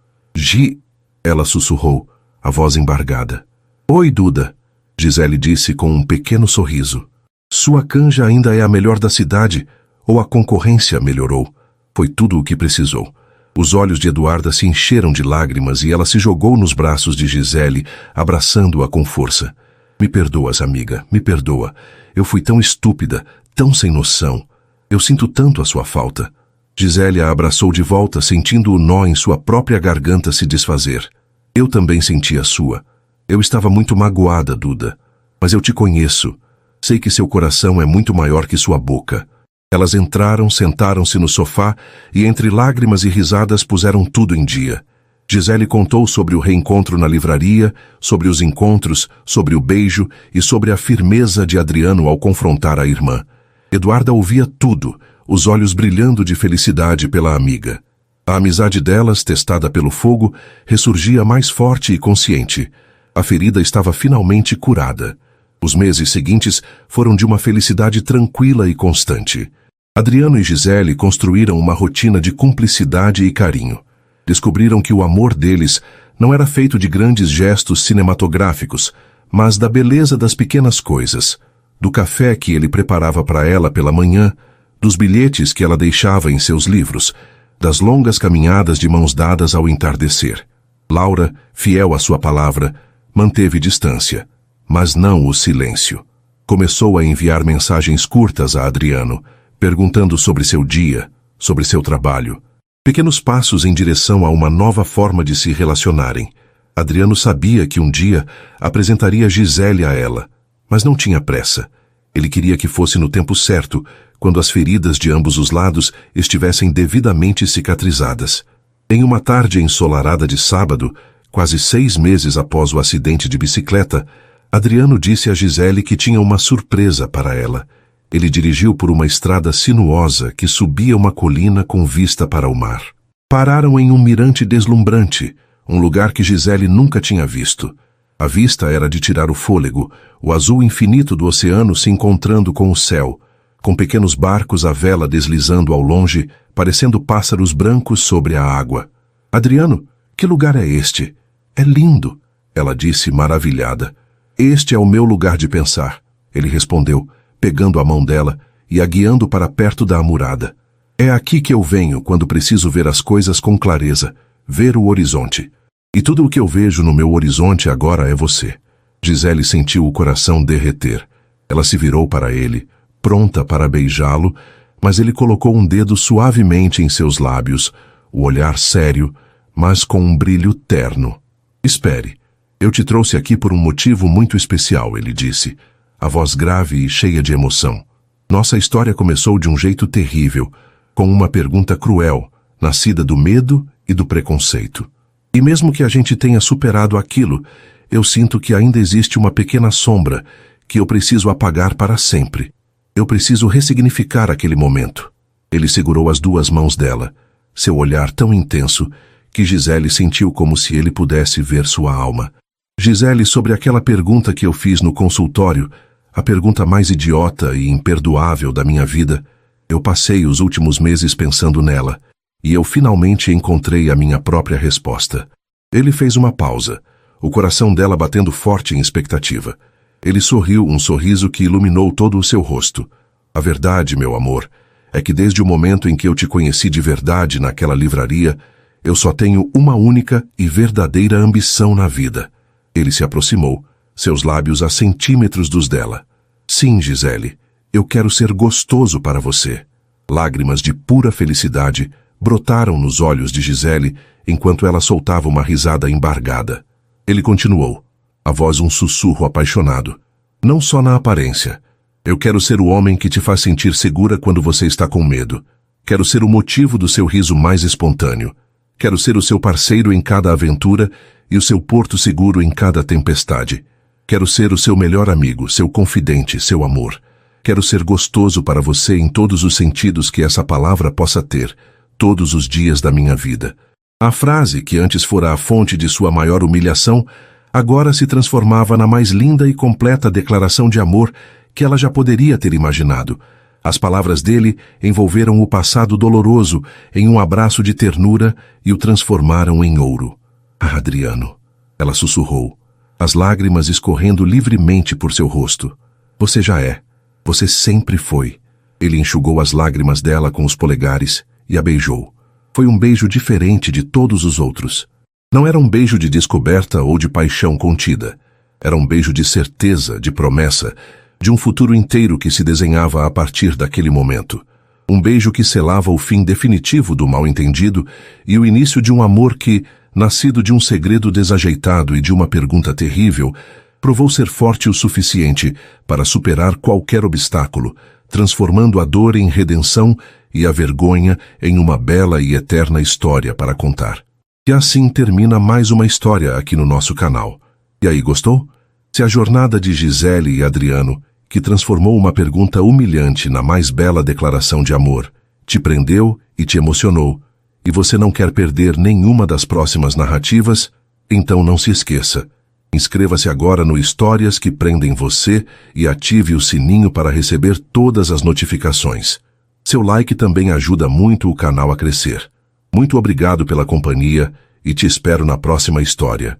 Ela sussurrou, a voz embargada. Oi, Duda, Gisele disse com um pequeno sorriso. Sua canja ainda é a melhor da cidade, ou a concorrência melhorou? Foi tudo o que precisou. Os olhos de Eduarda se encheram de lágrimas e ela se jogou nos braços de Gisele, abraçando-a com força. Me perdoas, amiga, me perdoa. Eu fui tão estúpida, tão sem noção. Eu sinto tanto a sua falta. Gisele a abraçou de volta, sentindo o nó em sua própria garganta se desfazer. Eu também senti a sua. Eu estava muito magoada, Duda. Mas eu te conheço. Sei que seu coração é muito maior que sua boca. Elas entraram, sentaram-se no sofá e entre lágrimas e risadas puseram tudo em dia. Gisele contou sobre o reencontro na livraria, sobre os encontros, sobre o beijo e sobre a firmeza de Adriano ao confrontar a irmã. Eduarda ouvia tudo, os olhos brilhando de felicidade pela amiga. A amizade delas, testada pelo fogo, ressurgia mais forte e consciente. A ferida estava finalmente curada. Os meses seguintes foram de uma felicidade tranquila e constante. Adriano e Gisele construíram uma rotina de cumplicidade e carinho. Descobriram que o amor deles não era feito de grandes gestos cinematográficos, mas da beleza das pequenas coisas, do café que ele preparava para ela pela manhã, dos bilhetes que ela deixava em seus livros, das longas caminhadas de mãos dadas ao entardecer. Laura, fiel à sua palavra, manteve distância, mas não o silêncio. Começou a enviar mensagens curtas a Adriano, perguntando sobre seu dia, sobre seu trabalho. Pequenos passos em direção a uma nova forma de se relacionarem. Adriano sabia que um dia apresentaria Gisele a ela, mas não tinha pressa. Ele queria que fosse no tempo certo, quando as feridas de ambos os lados estivessem devidamente cicatrizadas. Em uma tarde ensolarada de sábado, quase 6 meses após o acidente de bicicleta, Adriano disse a Gisele que tinha uma surpresa para ela. Ele dirigiu por uma estrada sinuosa que subia uma colina com vista para o mar. Pararam em um mirante deslumbrante, um lugar que Gisele nunca tinha visto. A vista era de tirar o fôlego, o azul infinito do oceano se encontrando com o céu, com pequenos barcos à vela deslizando ao longe, parecendo pássaros brancos sobre a água. Adriano, que lugar é este? É lindo, ela disse maravilhada. Este é o meu lugar de pensar, ele respondeu, pegando a mão dela e a guiando para perto da amurada. É aqui que eu venho quando preciso ver as coisas com clareza, ver o horizonte. E tudo o que eu vejo no meu horizonte agora é você. Gisele sentiu o coração derreter. Ela se virou para ele, pronta para beijá-lo, mas ele colocou um dedo suavemente em seus lábios, o olhar sério, mas com um brilho terno. Espere, eu te trouxe aqui por um motivo muito especial, ele disse, a voz grave e cheia de emoção. Nossa história começou de um jeito terrível, com uma pergunta cruel, nascida do medo e do preconceito. E mesmo que a gente tenha superado aquilo, eu sinto que ainda existe uma pequena sombra que eu preciso apagar para sempre. Eu preciso ressignificar aquele momento. Ele segurou as 2 mãos dela, seu olhar tão intenso que Gisele sentiu como se ele pudesse ver sua alma. Gisele, sobre aquela pergunta que eu fiz no consultório, a pergunta mais idiota e imperdoável da minha vida, eu passei os últimos meses pensando nela, e eu finalmente encontrei a minha própria resposta. Ele fez uma pausa, o coração dela batendo forte em expectativa. Ele sorriu, um sorriso que iluminou todo o seu rosto. A verdade, meu amor, é que desde o momento em que eu te conheci de verdade naquela livraria, eu só tenho uma única e verdadeira ambição na vida. Ele se aproximou, seus lábios a centímetros dos dela. Sim, Gisele, eu quero ser gostoso para você. Lágrimas de pura felicidade brotaram nos olhos de Gisele enquanto ela soltava uma risada embargada. Ele continuou, a voz um sussurro apaixonado. Não só na aparência. Eu quero ser o homem que te faz sentir segura quando você está com medo. Quero ser o motivo do seu riso mais espontâneo. Quero ser o seu parceiro em cada aventura e o seu porto seguro em cada tempestade. Quero ser o seu melhor amigo, seu confidente, seu amor. Quero ser gostoso para você em todos os sentidos que essa palavra possa ter, todos os dias da minha vida. A frase, que antes fora a fonte de sua maior humilhação, agora se transformava na mais linda e completa declaração de amor que ela já poderia ter imaginado. As palavras dele envolveram o passado doloroso em um abraço de ternura e o transformaram em ouro. Ah, Adriano, ela sussurrou, as lágrimas escorrendo livremente por seu rosto. Você já é. Você sempre foi. Ele enxugou as lágrimas dela com os polegares e a beijou. Foi um beijo diferente de todos os outros. Não era um beijo de descoberta ou de paixão contida. Era um beijo de certeza, de promessa, de um futuro inteiro que se desenhava a partir daquele momento. Um beijo que selava o fim definitivo do mal-entendido e o início de um amor que, nascido de um segredo desajeitado e de uma pergunta terrível, provou ser forte o suficiente para superar qualquer obstáculo, transformando a dor em redenção e a vergonha em uma bela e eterna história para contar. E assim termina mais uma história aqui no nosso canal. E aí, gostou? Se a jornada de Gisele e Adriano que transformou uma pergunta humilhante na mais bela declaração de amor, te prendeu e te emocionou, e você não quer perder nenhuma das próximas narrativas? Então não se esqueça. Inscreva-se agora no Histórias que Prendem Você e ative o sininho para receber todas as notificações. Seu like também ajuda muito o canal a crescer. Muito obrigado pela companhia e te espero na próxima história.